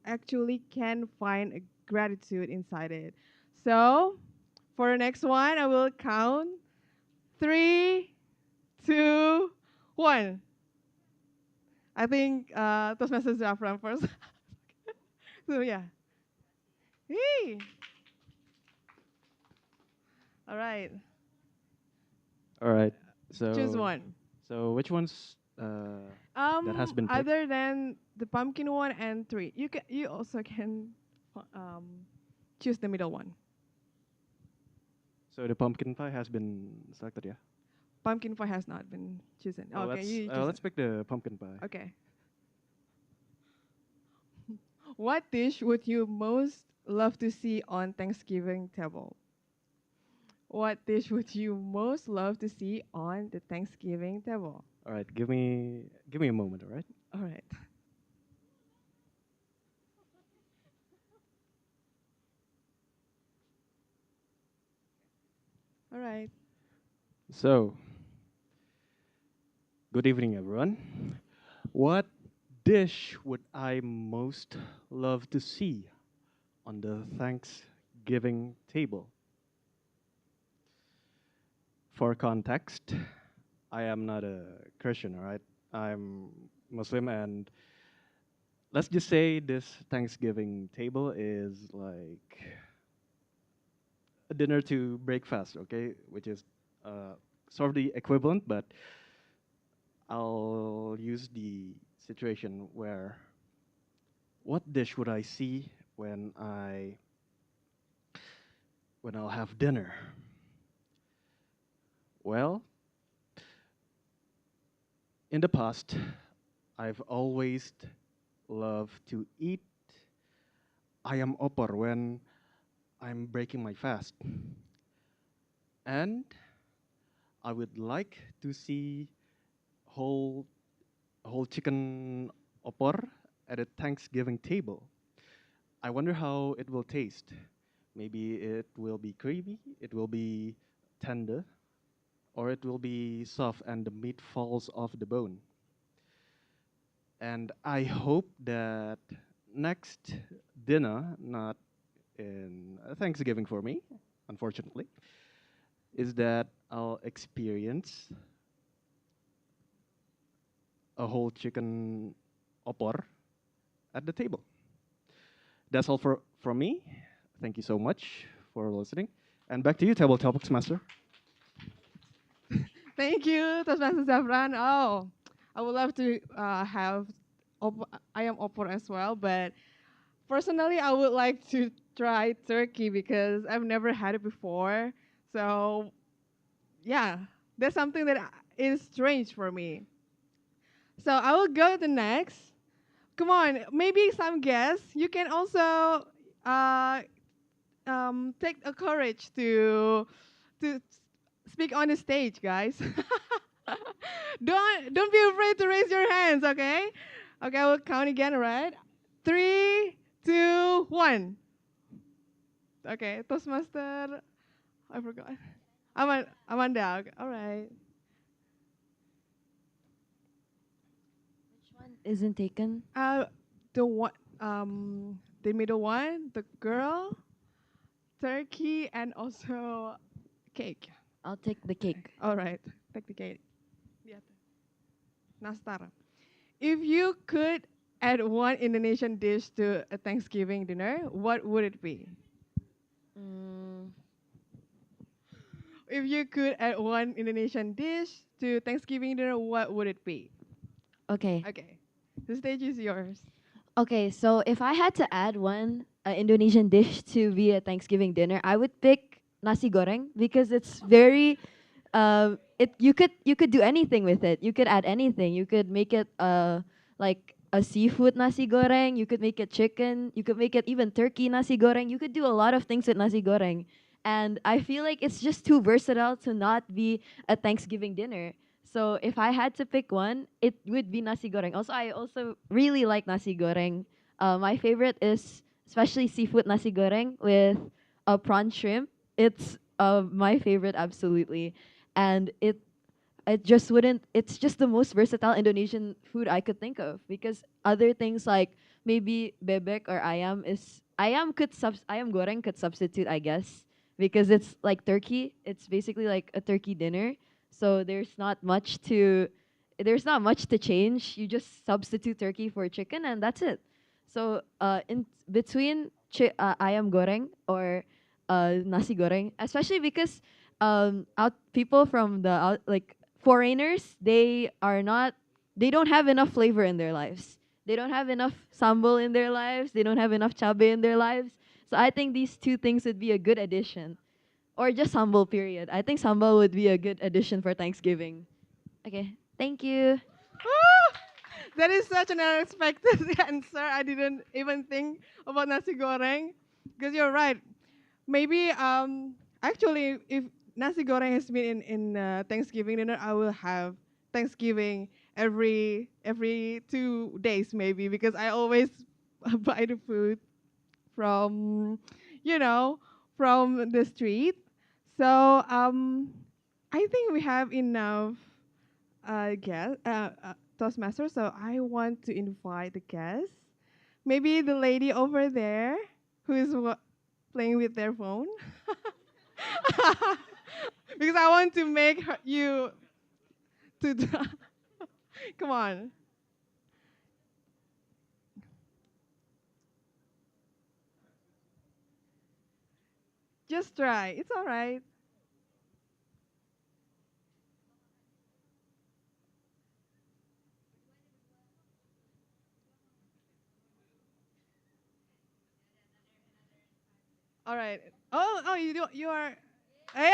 actually can find a gratitude inside it. So, for the next one, I will count 3, 2, 1. I think Toastmaster Zafran first. So, yeah. Hey. All right. All right. So Choose one. So which ones that has been picked? Other than the pumpkin one and 3, you also can choose the middle one. So the pumpkin pie has been selected, yeah. Pumpkin pie has not been chosen. Oh, Okay, let's pick the pumpkin pie. Okay. What dish would you most love to see on Thanksgiving table? What dish would you most love to see on the Thanksgiving table? All right, give me a moment, all right? All right. All right. So, good evening, everyone. What dish would I most love to see on the Thanksgiving table. For context, I am not a Christian, all right? I'm Muslim, and let's just say this Thanksgiving table is like a dinner to breakfast, okay? Which is sort of the equivalent, but I'll use the situation where what dish would I see when I'll have dinner? Well, in the past, I've always loved to eat ayam opor when I'm breaking my fast. And I would like to see whole whole chicken opor at a Thanksgiving table. I wonder how it will taste. Maybe it will be creamy, it will be tender, or it will be soft and the meat falls off the bone. And I hope that next dinner, not in Thanksgiving for me, unfortunately, is that I'll experience a whole chicken opor at the table. That's all from me. Thank you so much for listening. And back to you, Table Topics Master. Thank you, Toastmaster Zafran. Oh, I would love to have ayam opor as well, but personally, I would like to try turkey because I've never had it before. So, yeah, that's something that is strange for me. So I will go to next. Come on, maybe some guests. You can also uh, take a courage to speak on the stage, guys. Don't be afraid to raise your hands, okay? Okay, I will count again, all right? 3, 2, 1. Okay, Toastmaster. I forgot. Amanda. Okay, all right. Isn't taken. The one, the middle one, the girl, turkey, and also cake. I'll take the cake. All right, take the cake. Nastar. If you could add one Indonesian dish to a Thanksgiving dinner, what would it be? If you could add one Indonesian dish to Thanksgiving dinner, what would it be? Okay. Okay, the stage is yours. Okay, so if I had to add one Indonesian dish to be a Thanksgiving dinner, I would pick nasi goreng because it's very you could do anything with it. You could add anything. You could make it like a seafood nasi goreng, you could make it chicken, you could make it even turkey nasi goreng. You could do a lot of things with nasi goreng. And I feel like it's just too versatile to not be a Thanksgiving dinner. So if I had to pick one, it would be nasi goreng. Also, I also really like nasi goreng. My favorite is especially seafood nasi goreng with a prawn shrimp. It's my favorite absolutely, and it just wouldn't. It's just the most versatile Indonesian food I could think of because other things like maybe bebek or ayam goreng could substitute, I guess, because it's like turkey. It's basically like a turkey dinner. So there's not much to change. You just substitute turkey for chicken and that's it. So in between ayam goreng or nasi goreng, especially because out people from the out like foreigners, they don't have enough flavor in their lives. They don't have enough sambal in their lives. They don't have enough chabe in their lives. So I think these two things would be a good addition. Or just sambal, period. I think sambal would be a good addition for Thanksgiving. Okay, thank you. That is such an unexpected answer. I didn't even think about nasi goreng because you're right. Maybe actually if nasi goreng has been in Thanksgiving dinner, I will have Thanksgiving every 2 days maybe because I always buy the food from you know from the street. So I think we have enough Toastmasters. So I want to invite the guests. Maybe the lady over there who is playing with their phone? Because I want to make you to come on. Just try. It's all right. All right. Oh, you are. Hey,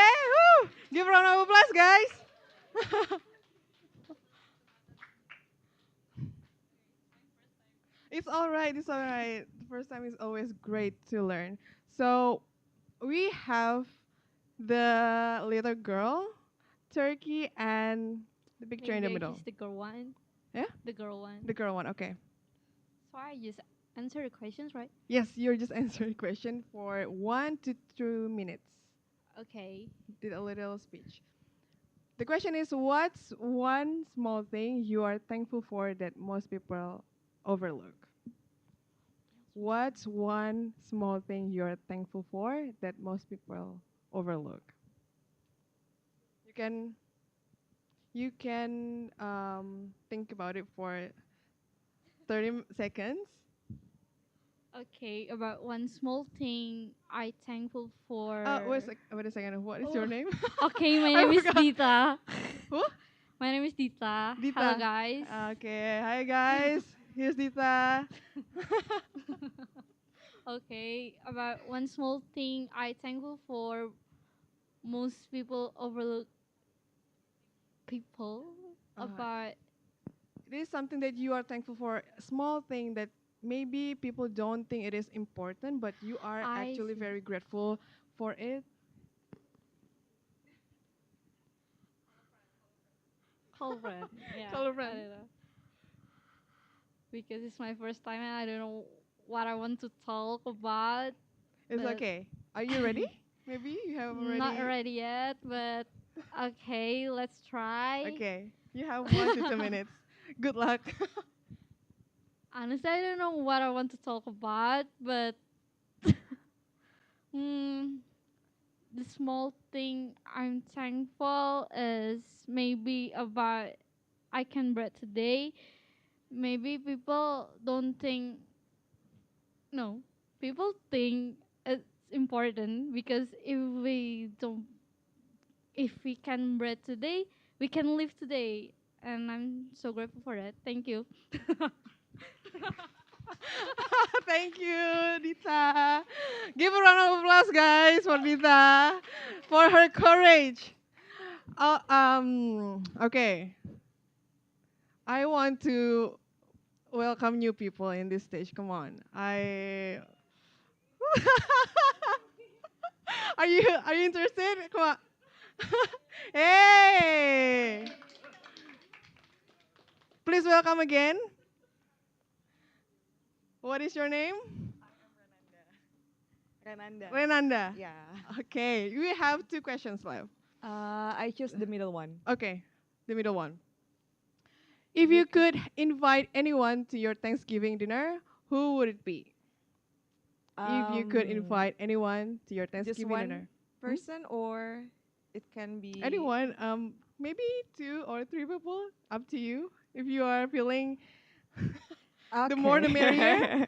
woo! Give a round of applause, guys. It's all right. It's all right. The first time is always great to learn. So we have the little girl, turkey, and the picture in the Maybe I middle. choose the girl one. Yeah? The girl one. The girl one, okay. So I just answer the questions, right? Yes, you're just answering question for 1 to 2 minutes. Okay. Did a little speech. The question is, what's one small thing you are thankful for that most people overlook? What's one small thing you're thankful for that most people overlook? You can think about it for 30 seconds. Okay, about one small thing I thankful for. Wait a second. What is your name? Okay, my I name is forgot. Dita. Who? My name is Dita. Dita. Hello, guys. Okay, hi guys. Here's Dita. Okay, about one small thing I thankful for. Most people overlook people about. It is something that you are thankful for, a small thing that maybe people don't think it is important, but you are I actually see. very grateful for it. Call friend. Yeah. Call a friend. I don't know. Because it's my first time and I don't know what I want to talk about. It's but okay. Are you ready? Maybe you have already. Not ready yet, but okay, let's try. Okay, you have 1 to 2 minutes. Good luck. Honestly, I don't know what I want to talk about, but the small thing I'm thankful is maybe about I can breathe today. Maybe people don't think, no, people think it's important because if we can breathe today, we can live today. And I'm so grateful for that. Thank you. Thank you, Dita. Give a round of applause, guys, for Dita, for her courage. Okay. I want to welcome new people in this stage. Come on. Are you interested? Come on. Hey! Please welcome again. What is your name? Renanda. Renanda. Yeah. Okay, we have 2 questions left. I chose the middle one. Okay, the middle one. If you could invite anyone to your Thanksgiving dinner, who would it be? If you could invite anyone to your Just Thanksgiving one dinner. person, or it can be Anyone, maybe 2 or 3 people, up to you. If you are feeling the more the merrier.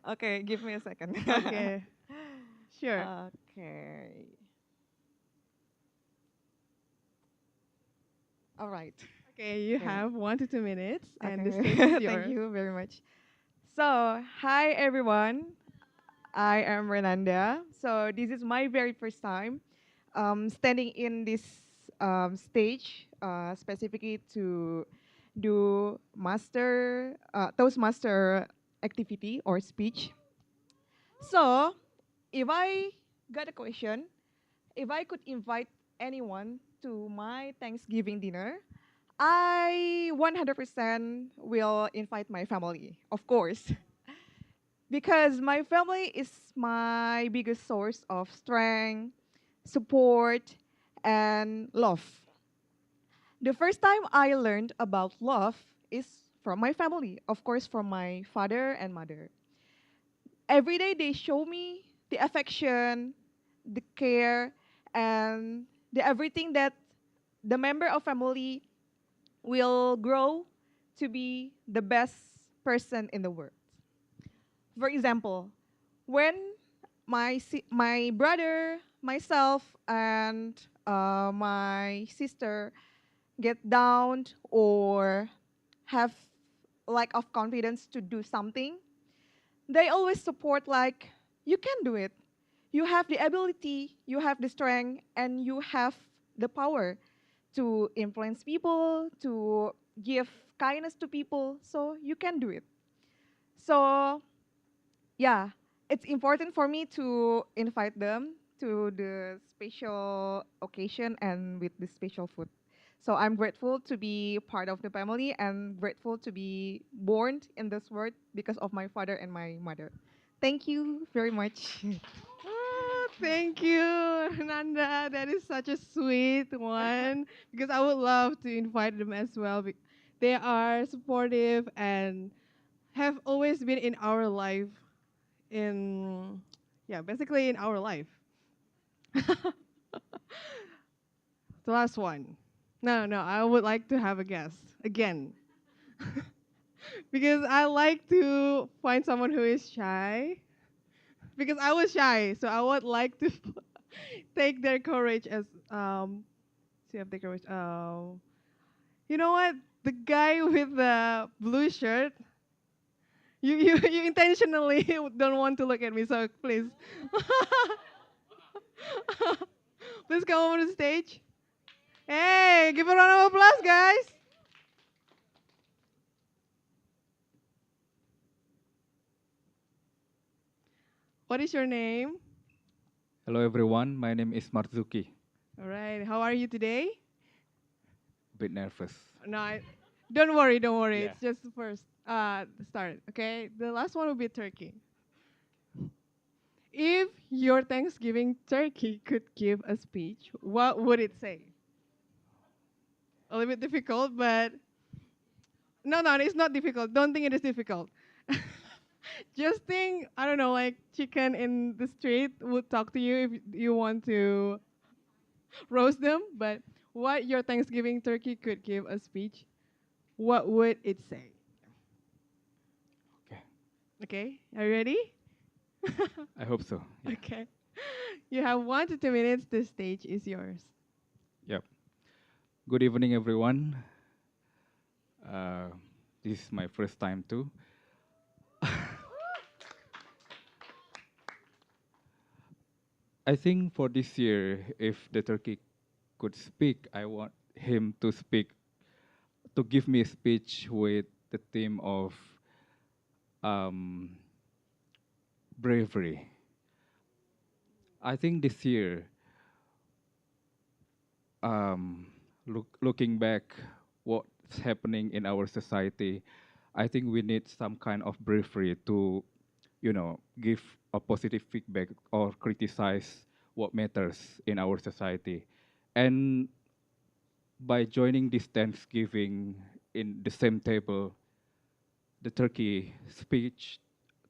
Okay, give me a second. Okay, sure. Okay. All right. Okay, you have 1 to 2 minutes, and the Okay. stage is yours. Thank you very much. So, hi everyone. I am Renanda. So, this is my very first time standing in this stage, specifically to do Toastmaster activity or speech. So, if I got a question, if I could invite anyone to my Thanksgiving dinner, I 100% will invite my family, of course, because my family is my biggest source of strength, support, and love. The first time I learned about love is from my family, of course, from my father and mother. every day they show me the affection, the care, and the everything that the member of family will grow to be the best person in the world. For example, when my brother, myself, and my sister get down or have lack of confidence to do something, they always support like, you can do it. You have the ability, you have the strength, and you have the power to influence people, to give kindness to people, so you can do it. So yeah, it's important for me to invite them to the special occasion and with the special food. So I'm grateful to be part of the family and grateful to be born in this world because of my father and my mother. Thank you very much. Oh, thank you, Nanda. That is such a sweet one because I would love to invite them as well. They are supportive and have always been in our life in yeah, basically in our life. The last one. No, I would like to have a guess again. Because I like to find someone who is shy. Because I was shy, so I would like to take their courage as see if they courage. You know what? The guy with the blue shirt. You intentionally don't want to look at me, so please. Please come over to the stage. Hey, give a round of applause, guys. What is your name? Hello everyone, my name is Marzuki. All right, how are you today? A bit nervous. No, don't worry, don't worry. Yeah. It's just the first start, okay? The last one will be turkey. If your Thanksgiving turkey could give a speech, what would it say? A little bit difficult, but no, it's not difficult. Don't think it is difficult. Just think, I don't know, like chicken in the street would talk to you if you want to roast them. But what your Thanksgiving turkey could give a speech, what would it say? Okay. Okay, are you ready? I hope so. Yeah. Okay. You have 1 to 2 minutes. The stage is yours. Yep. Good evening everyone. This is my first time too. I think for this year, if the turkey could speak, I want him to speak, to give me a speech with the theme of um, bravery. I think this year, looking back, what's happening in our society, I think we need some kind of bravery to, give a positive feedback or criticize what matters in our society. And by joining this Thanksgiving in the same table, the turkey speech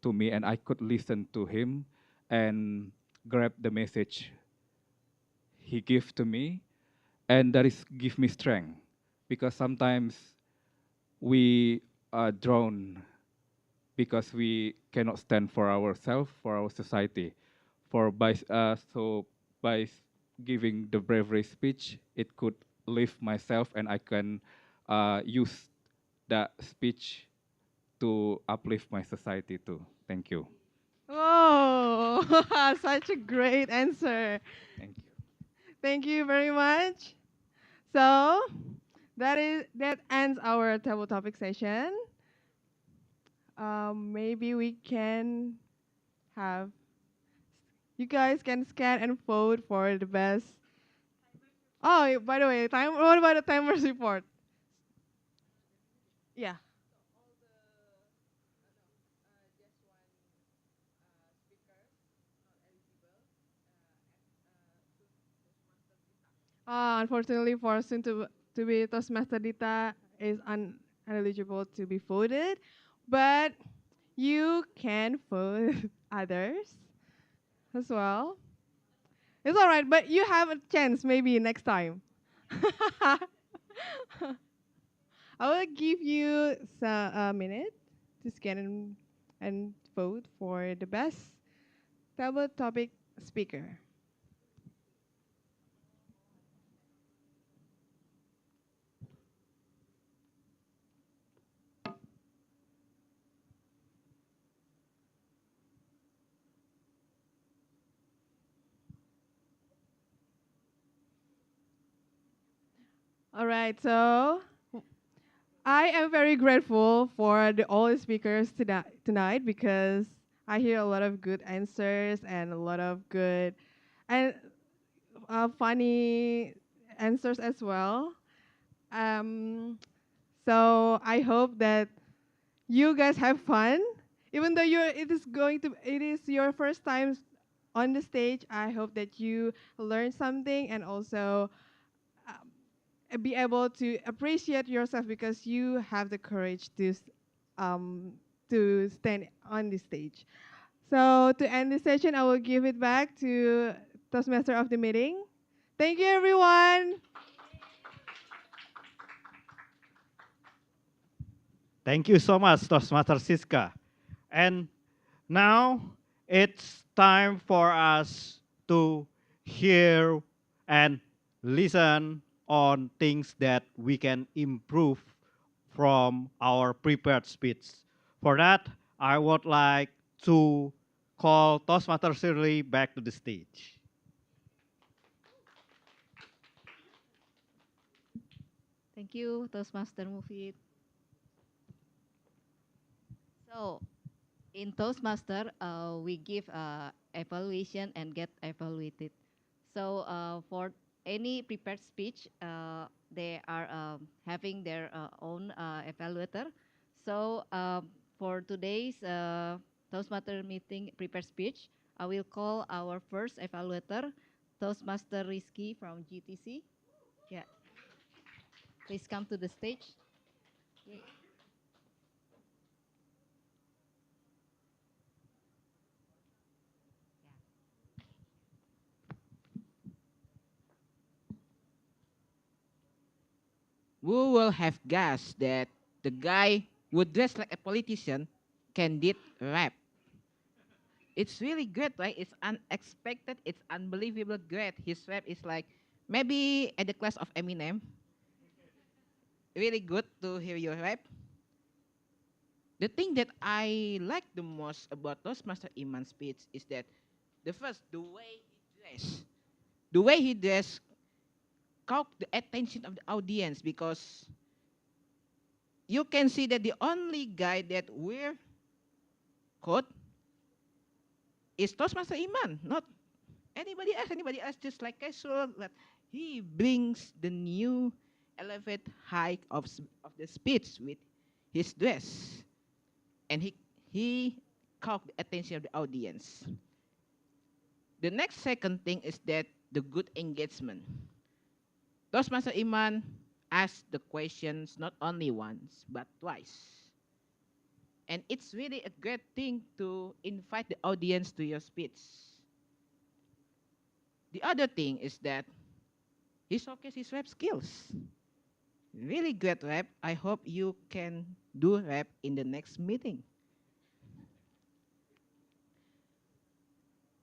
to me, and I could listen to him and grab the message he gave to me, and that is give me strength, because sometimes we are drawn because we cannot stand for ourselves, for our society. So by giving the bravery speech, it could lift myself, and I can use that speech to uplift my society too. Thank you. Oh, such a great answer. Thank you. Thank you very much. So that ends our table topic session. Maybe we can have you guys can scan and vote for the best. Oh, by the way, time. What about the timers report? Yeah. Unfortunately, for soon to be Toastmaster Dita is ineligible to be voted, but you can vote others as well. It's all right, but you have a chance maybe next time. I will give you a minute to scan and vote for the best table topic speaker. All right, so I am very grateful for all the speakers tonight because I hear a lot of good answers and a lot of good and funny answers as well. Um, so I hope that you guys have fun. Even though it is your first time on the stage, I hope that you learn something and also be able to appreciate yourself because you have the courage um, to stand on the stage. So to end the session, I will give it back to Toastmaster of the meeting. Thank you, everyone. Thank you so much, Toastmaster Siska. And now it's time for us to hear and listen on things that we can improve from our prepared speech. For that, I would like to call Toastmaster Shirley back to the stage. Thank you, Toastmaster Mufid. So, in Toastmaster, we give evaluation and get evaluated. So, for any prepared speech, they are having their own evaluator. So, for today's Toastmaster meeting prepared speech, I will call our first evaluator, Toastmaster Rizky from GTC. Yeah, please come to the stage. Who will have guessed that the guy who dressed like a politician can did rap? It's really good, right? It's unexpected. It's unbelievable great. His rap is like maybe at the class of Eminem. Really good to hear your rap. The thing that I like the most about Toastmaster Iman's speech is that the way he dressed. The way he dressed caught the attention of the audience because you can see that the only guy that wear coat is Toastmaster Iman, not anybody else. Anybody else just like casual. That he brings the new elevate height of the speech with his dress, and he caught the attention of the audience. The next second thing is that the good engagement. Toastmaster Iman asked the questions not only once but twice. And it's really a great thing to invite the audience to your speech. The other thing is that he showcased his rap skills. Really great rap. I hope you can do rap in the next meeting.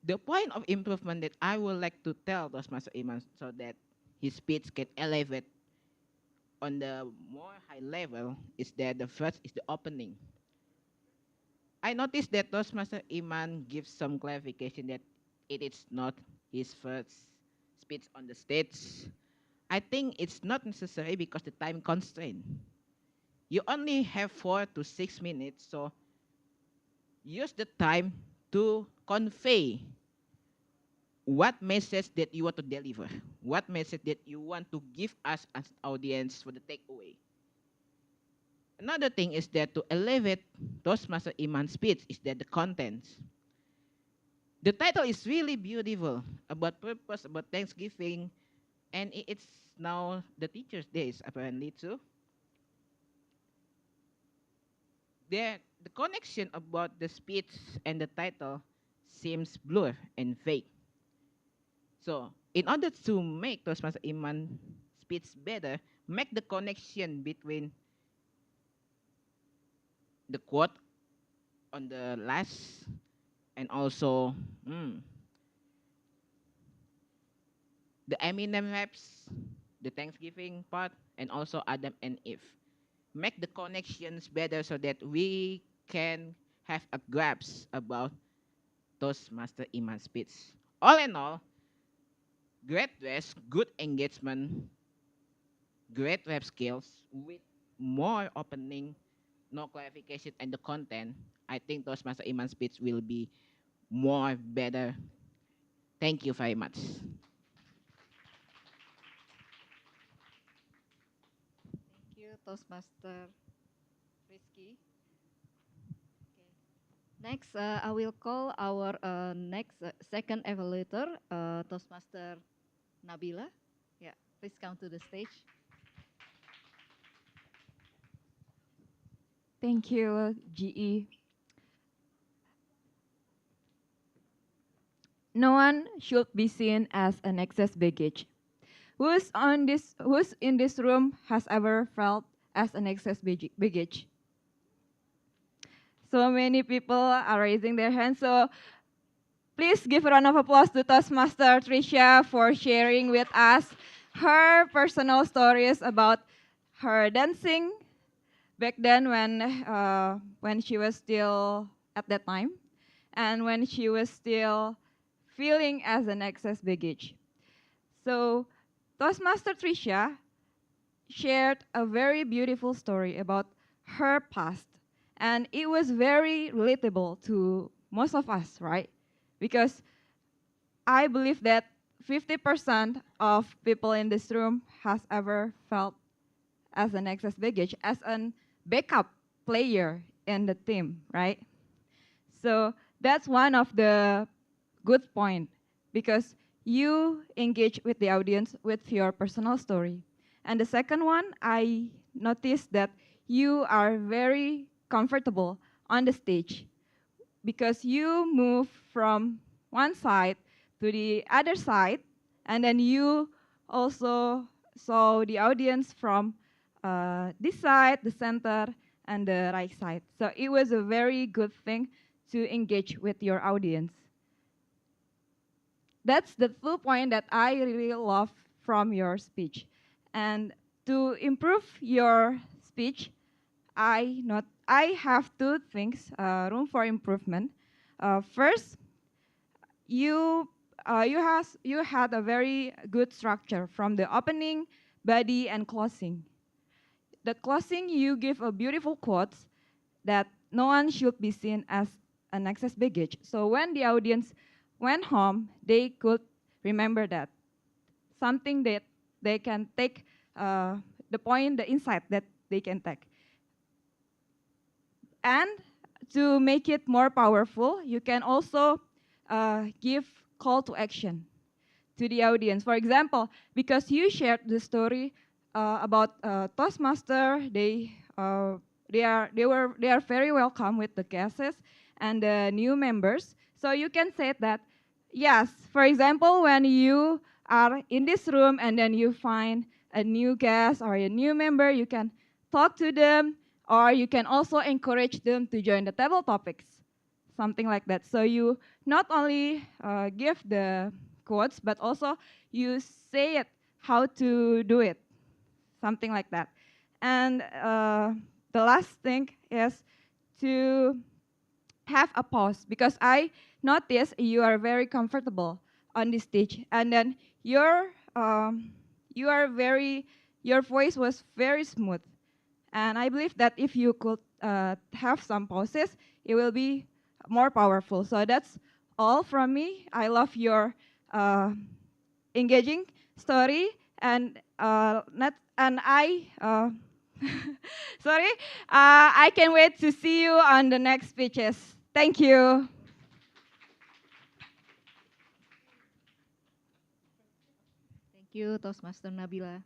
The point of improvement that I would like to tell Toastmaster Iman so that his speech can elevate on the more high level is that the first is the opening. I noticed that Toastmaster Iman gives some clarification that it is not his first speech on the stage. I think it's not necessary because the time constraint. You only have 4 to 6 minutes, so use the time to convey what message that you want to deliver, what message that you want to give us as audience for the takeaway. Another thing is that to elevate Toastmaster Iman's speech is that the content. The title is really beautiful about purpose, about Thanksgiving, and it's now the Teachers' Days apparently too. the connection about the speech and the title seems blur and vague. So, in order to make Toastmaster Iman speech better, make the connection between the quote on the last and also the Eminem raps, the Thanksgiving part, and also Adam and Eve. Make the connections better so that we can have a grasp about Toastmaster Iman speech. All in all, great dress, good engagement, great rap skills with more opening, no clarification, and the content. I think Toastmaster Iman speech will be more better. Thank you very much. Thank you, Toastmaster Rizky. Next, I will call our next second evaluator, Toastmaster Nabila. Yeah, please come to the stage. Thank you, GE. No one should be seen as an excess baggage. Who's in this room has ever felt as an excess baggage? So many people are raising their hands. So please give a round of applause to Toastmaster Tricia for sharing with us her personal stories about her dancing back then when she was still at that time and when she was still feeling as an excess baggage. So Toastmaster Tricia shared a very beautiful story about her past, and it was very relatable to most of us, right? Because I believe that 50% of people in this room has ever felt as an excess baggage, as a backup player in the team, right? So that's one of the good point because you engage with the audience with your personal story. And the second one, I noticed that you are very comfortable on the stage because you move from one side to the other side, and then you also saw the audience from this side, the center, and the right side. So it was a very good thing to engage with your audience. That's the two point that I really love from your speech. And to improve your speech, I have two things room for improvement. First, you had a very good structure from the opening, body, and closing. The closing, you give a beautiful quote that no one should be seen as an excess baggage. So when the audience went home, they could remember that. Something that they can take, the point, the insight that they can take. And to make it more powerful, you can also give call to action to the audience. For example, because you shared the story about Toastmaster, they are very welcome with the guests and the new members. So you can say that, yes, for example, when you are in this room and then you find a new guest or a new member, you can talk to them, or you can also encourage them to join the table topics, something like that. So you not only give the quotes, but also you say it, how to do it, something like that. And the last thing is to have a pause, because I notice you are very comfortable on this stage, and then your voice was very smooth. And I believe that if you could have some pauses, it will be more powerful. So that's all from me. I love your engaging story, and sorry, I can wait to see you on the next speeches. Thank you. Thank you, Toastmaster Nabila.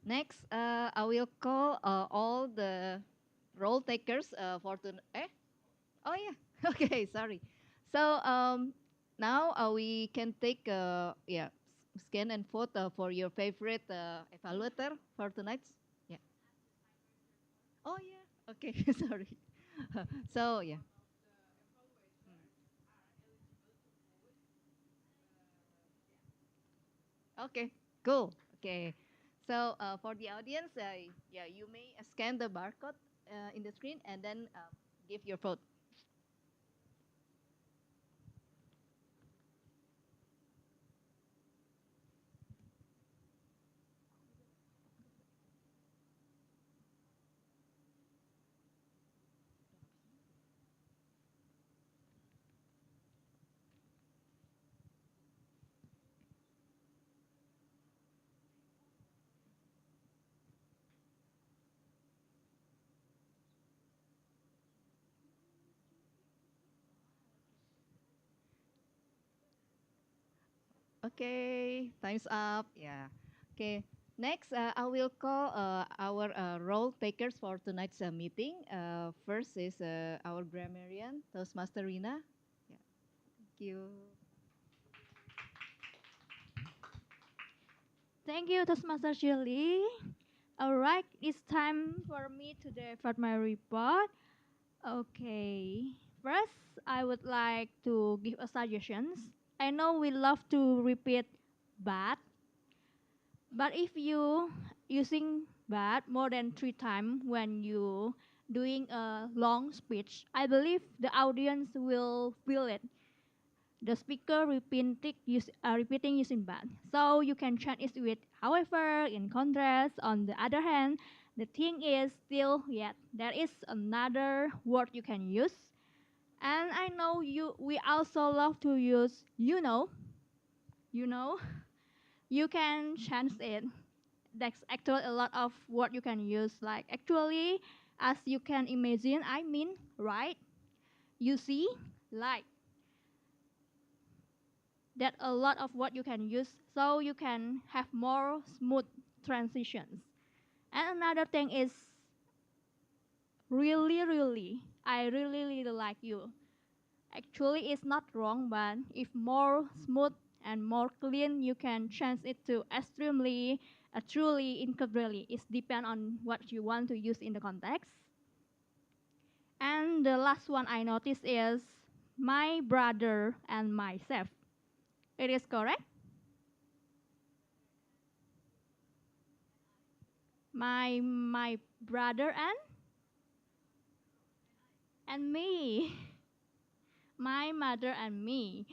Next, I will call all the role takers for Oh yeah. Okay, sorry. So now we can take scan and vote for your favorite evaluator for tonight. Yeah. Oh yeah. Okay, sorry. So yeah. Okay, cool. Okay. So for the audience, yeah, you may scan the barcode in the screen and then give your vote. Okay, time's up. Yeah. Okay. Next, I will call our role takers for tonight's meeting. First is our grammarian, Toastmaster Rina. Yeah. Thank you. Thank you, Toastmaster Shirley. Alright, it's time for me to deliver my report. Okay, first I would like to give a suggestions. I know we love to repeat but if you using but more than 3 times when you doing a long speech, I believe the audience will feel it. The speaker repeating using but. So you can change it with however, in contrast. On the other hand, the thing is still yet there is another word you can use. And I know we also love to use you know. You can change it. There's actually a lot of what you can use. Like actually, as you can imagine, I mean, right? You see, like that a lot of what you can use, so you can have more smooth transitions. And another thing is I really like you. Actually, it's not wrong, but if more smooth and more clean, you can change it to extremely, truly, incredibly. It depends on what you want to use in the context. And the last one I noticed is my brother and myself. It is correct? My brother and me. My mother and me.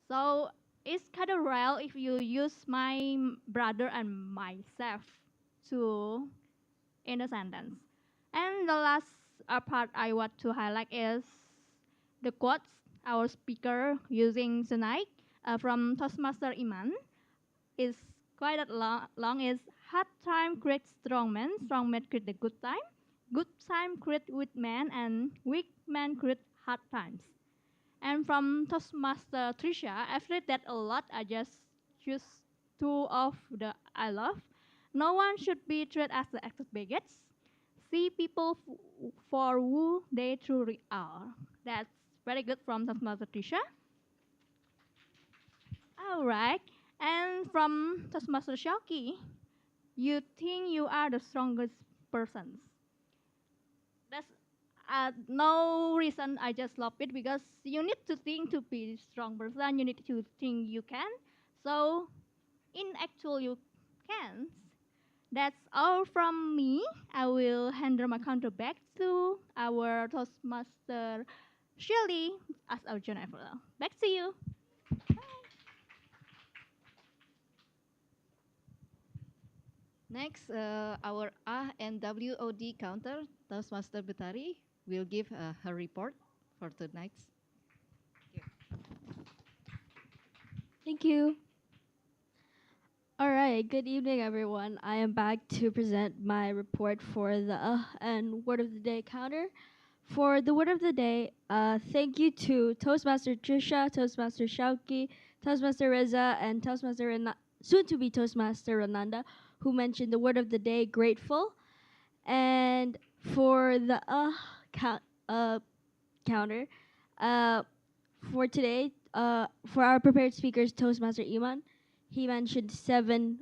So it's kind of rare if you use my brother and myself to in a sentence. And the last part I want to highlight is the quotes our speaker using tonight from Toastmaster Iman is quite a long is hard time creates strong men create the good time create weak men, and weak men create hard times. And from Toastmaster Trisha, I've read that a lot. I just choose two of the I love. No one should be treated as the active bigots. See people for who they truly are. That's very good from Toastmaster Trisha. All right. And from Toastmaster Shoki, you think you are the strongest person. That's no reason I just love it because you need to think to be strong person. You need to think you can. So in actual you can. That's all from me. I will hand my counter back to our Toastmaster Shirley as our general. Back to you. Next, our A and WOD counter, Toastmaster Betari, will give her report for tonight's. Thank you. All right, good evening, everyone. I am back to present my report for the and word of the day counter. For the word of the day, thank you to Toastmaster Trisha, Toastmaster Shauki, Toastmaster Reza, and soon to be Toastmaster Renanda, who mentioned the word of the day, grateful. And For the counter, uh, for today, for our prepared speakers, Toastmaster Iman, he mentioned 7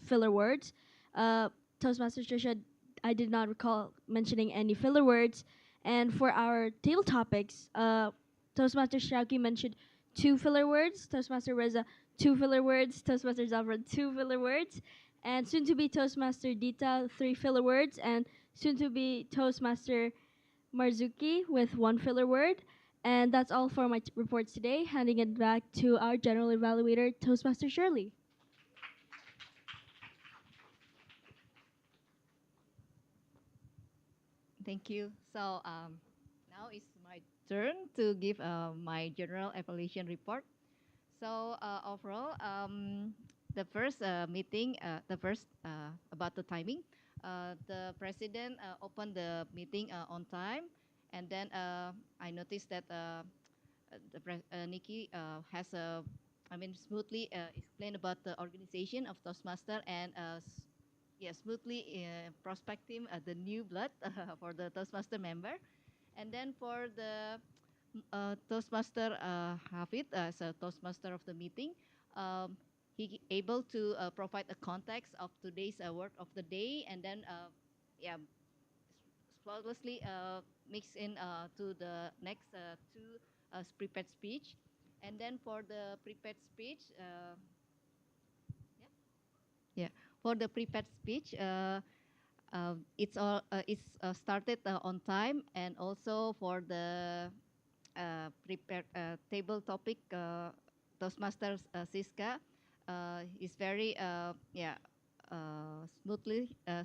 filler words. Toastmaster Trisha, I did not recall mentioning any filler words. And for our table topics, Toastmaster Shauki mentioned 2 filler words. Toastmaster Reza, 2 filler words. Toastmaster Zafran, 2 filler words. And soon to be Toastmaster Dita, 3 filler words. And soon to be Toastmaster Marzuki with 1 filler word. And that's all for my reports today. Handing it back to our general evaluator, Toastmaster Shirley. Thank you. So now it's my turn to give my general evaluation report. So overall, the first meeting, the first about the timing, the president opened the meeting on time, and then I noticed that Nikki has I mean, smoothly explained about the organization of Toastmaster and yeah, smoothly prospecting the new blood for the Toastmaster member. And then for the Toastmaster Hafid, as a Toastmaster of the meeting, he able to provide a context of today's word of the day, and then yeah, flawlessly mix in to the next 2 prepared speech. And then for the prepared speech, yeah, for the prepared speech, it's started on time, and also for the prepared table topic, Toastmasters Siska is very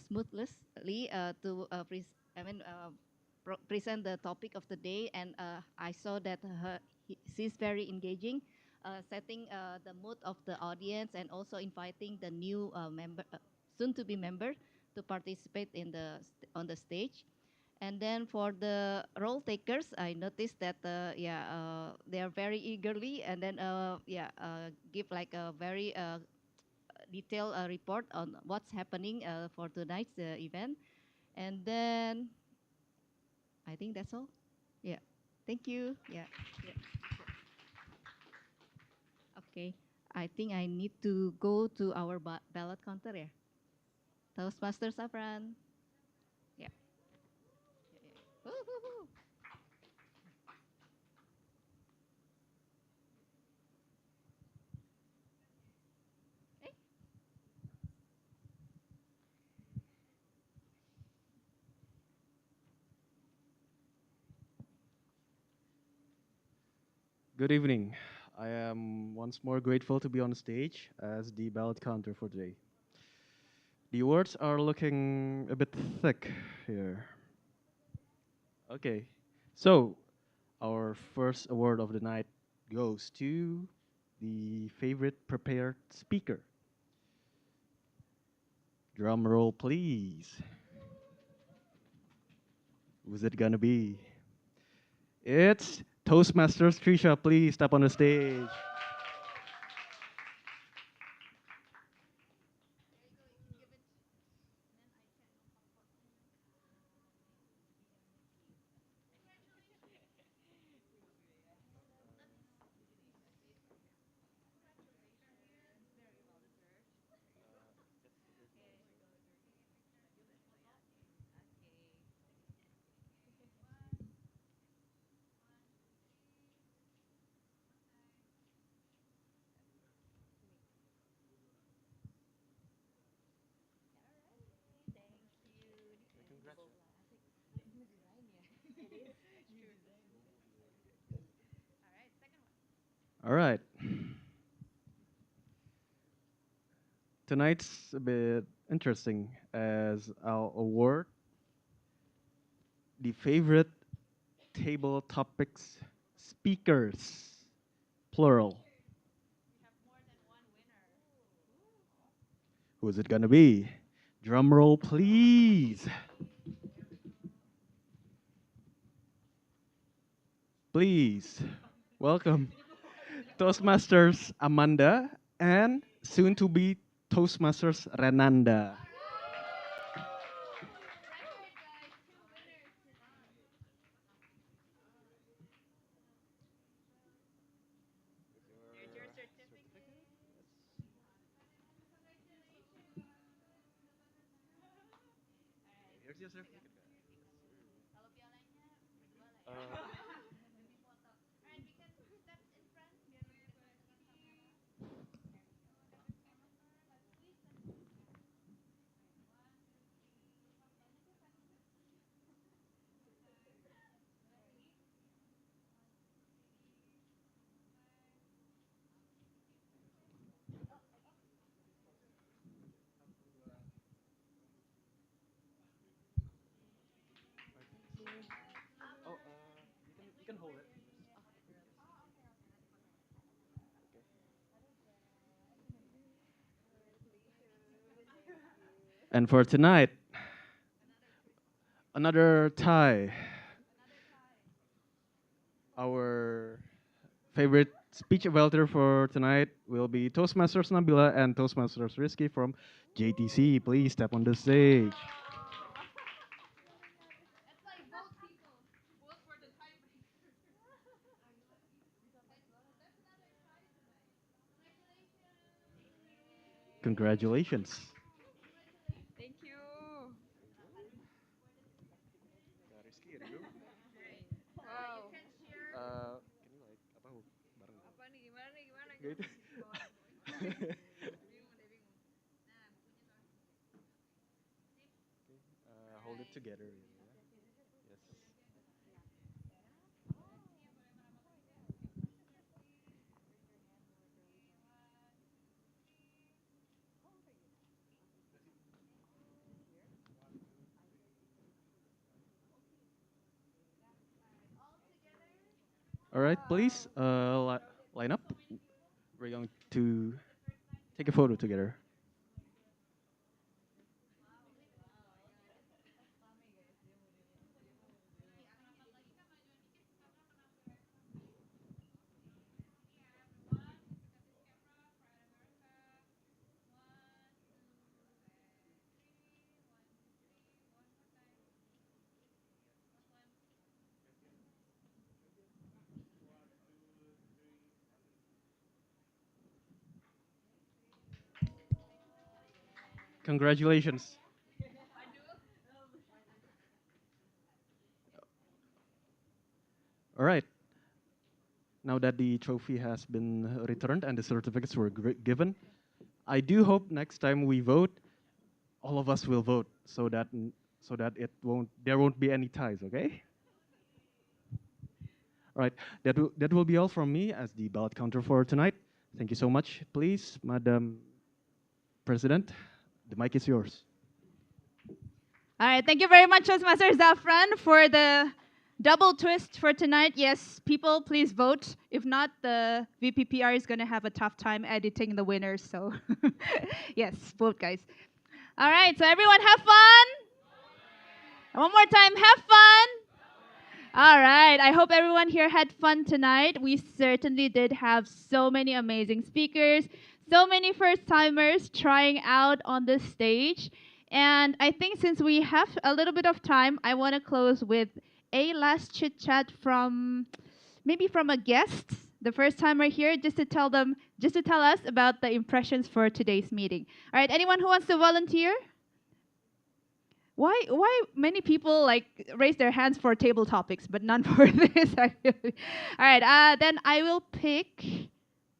smoothly to present the topic of the day, and I saw that she's very engaging, setting the mood of the audience, and also inviting the new member, soon to be member, to participate in the on the stage. And then for the role takers, I noticed that they are very eagerly, and then give like a very detailed report on what's happening for tonight's event. And then I think that's all. Yeah. Thank you. Yeah. Yeah. Okay. I think I need to go to our ballot counter. Yeah. Toastmaster Safran. Yeah. Woo-hoo-hoo. Good evening. I am once more grateful to be on stage as the ballot counter for today. The words are looking a bit thick here. Okay, so our first award of the night goes to the favorite prepared speaker. Drum roll, please. Who's it gonna be? It's Toastmasters Trisha. Please step on the stage. All right. Tonight's a bit interesting as I'll award the favorite table topics speakers, plural. Who's it gonna be? Drum roll, please. Please welcome Toastmasters Amanda and soon to be Toastmasters Renanda. You can hold it. And for tonight, another tie. Our favorite speech evaluator for tonight will be Toastmasters Nabila and Toastmasters Rizky from JTC. Please step on the stage. Congratulations. Thank you. Wow. Can you like apa bareng? Apa nih gimana nih gimana Gitu. Hold it together. Yes. All right, please line up. We're going to take a photo together. Congratulations. All right. Now that the trophy has been returned and the certificates were given, I do hope next time we vote, all of us will vote so that there won't be any ties. Okay. All right. That will be all from me as the ballot counter for tonight. Thank you so much. Please, Madam President, the mic is yours. All right, thank you very much, Toastmaster Zafran, for the double twist for tonight. Yes, people, please vote. If not, the VPPR is going to have a tough time editing the winners. So, yes, vote, guys. All right, so everyone have fun. One more time, have fun. All right, I hope everyone here had fun tonight. We certainly did have so many amazing speakers, so many first timers trying out on the stage. And I think since we have a little bit of time, I want to close with a last chit chat from maybe from a guest, the first timer here, just to tell us about the impressions for today's meeting. All right, anyone who wants to volunteer? Why many people like raise their hands for table topics, but none for this? Actually. All right, then I will pick.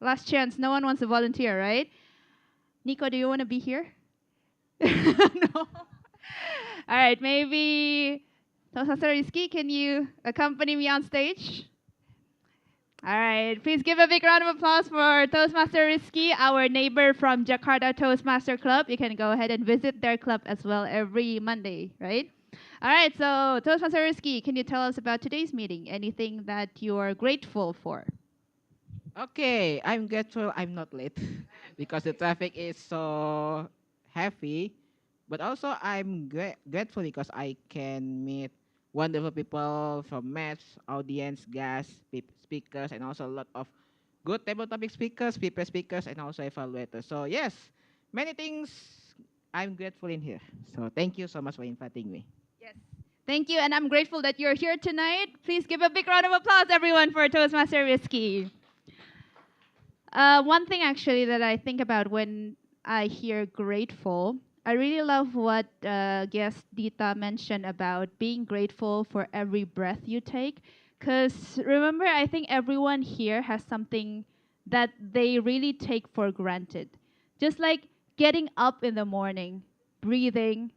Last chance. No one wants to volunteer, right? Nico, do you want to be here? No. All right, maybe Toastmaster Rizky, can you accompany me on stage? All right, please give a big round of applause for Toastmaster Rizky, our neighbor from Jakarta Toastmaster Club. You can go ahead and visit their club as well every Monday, right? All right, so Toastmaster Rizky, can you tell us about today's meeting? Anything that you are grateful for? Okay, I'm grateful I'm not late because the traffic is so heavy. But also I'm grateful because I can meet wonderful people from maths, audience, guests, speakers, and also a lot of good table topic speakers, people speakers, and also evaluators. So yes, many things I'm grateful in here. So thank you so much for inviting me. Yes. Thank you, and I'm grateful that you're here tonight. Please give a big round of applause, everyone, for Toastmaster Rizky. One thing actually that I think about when I hear grateful, I really love what guest Dita mentioned about being grateful for every breath you take. Because remember, I think everyone here has something that they really take for granted. Just like getting up in the morning, breathing,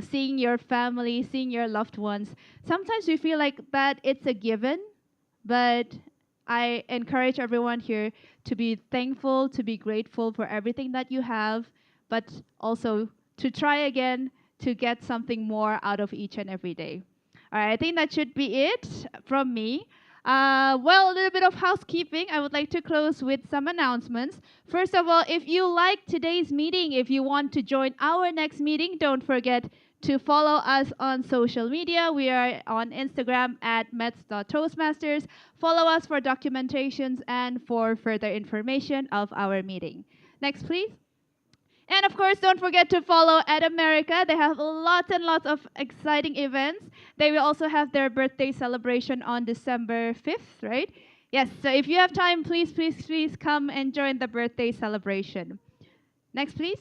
seeing your family, seeing your loved ones. Sometimes we feel like that it's a given, but I encourage everyone here to be thankful, to be grateful for everything that you have, but also to try again to get something more out of each and every day. All right, I think that should be it from me. Well, a little bit of housekeeping. I would like to close with some announcements. First of all, if you like today's meeting, if you want to join our next meeting, don't forget to follow us on social media. We are on Instagram at mets.toastmasters. Follow us for documentations and for further information of our meeting. Next, please. And of course, don't forget to follow At America. They have lots and lots of exciting events. They will also have their birthday celebration on December 5th, right? Yes, so if you have time, please, please, please come and join the birthday celebration. Next, please.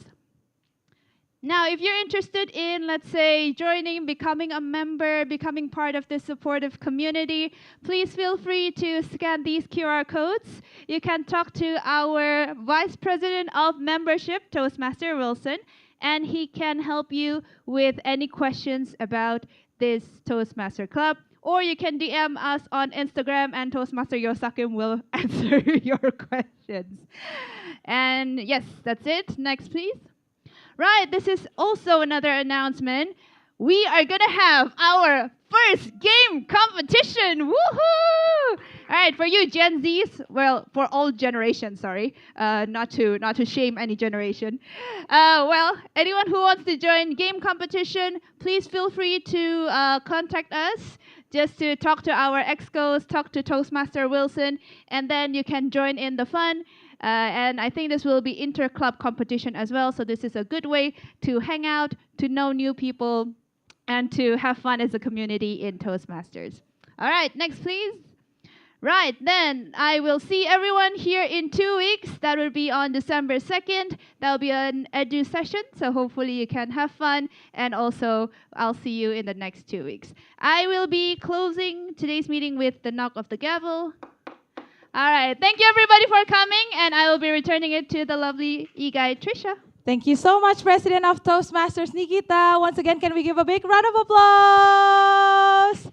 Now, if you're interested in, let's say, joining, becoming a member, becoming part of this supportive community, please feel free to scan these QR codes. You can talk to our Vice President of Membership, Toastmaster Wilson, and he can help you with any questions about this Toastmaster Club. Or you can DM us on Instagram, and Toastmaster Yosakim will answer your questions. And yes, that's it. Next, please. Right, this is also another announcement. We are gonna have our first game competition. Woohoo! All right, for you Gen Zs, well, for all generations, sorry, not to shame any generation. Well, anyone who wants to join game competition, please feel free to contact us. Just to talk to our excos, talk to Toastmaster Wilson, and then you can join in the fun. And I think this will be inter-club competition as well. So this is a good way to hang out, to know new people, and to have fun as a community in Toastmasters. All right, next please. Right, then I will see everyone here in 2 weeks. That will be on December 2nd. That will be an edu session, so hopefully you can have fun. And also, I'll see you in the next 2 weeks. I will be closing today's meeting with the knock of the gavel. All right, thank you everybody for coming, and I will be returning it to the lovely e-guide Trisha. Thank you so much, President of Toastmasters Nikita. Once again, can we give a big round of applause?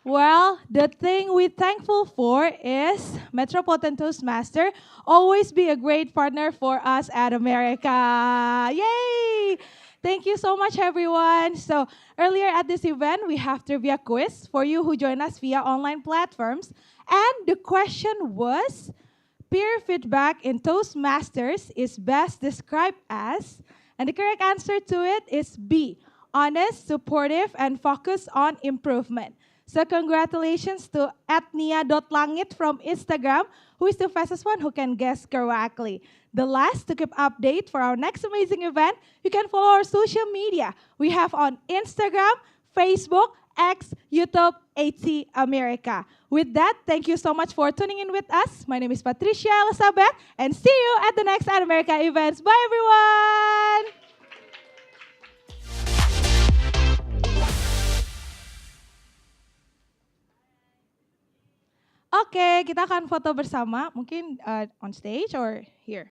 Well, the thing we're thankful for is Metropolitan Toastmaster always be a great partner for us at America. Yay! Thank you so much, everyone. So earlier at this event, we have trivia quiz for you who join us via online platforms. And the question was, peer feedback in Toastmasters is best described as, and the correct answer to it is B, honest, supportive, and focused on improvement. So congratulations to @nia.langit from Instagram, who is the fastest one who can guess correctly. The last, to keep update for our next amazing event, you can follow our social media. We have on Instagram, Facebook, X, YouTube, AT America. With that, thank you so much for tuning in with us. My name is Patricia Elizabeth, and see you at the next At America events. Bye, everyone! Oke, kita akan foto bersama, mungkin on stage or here.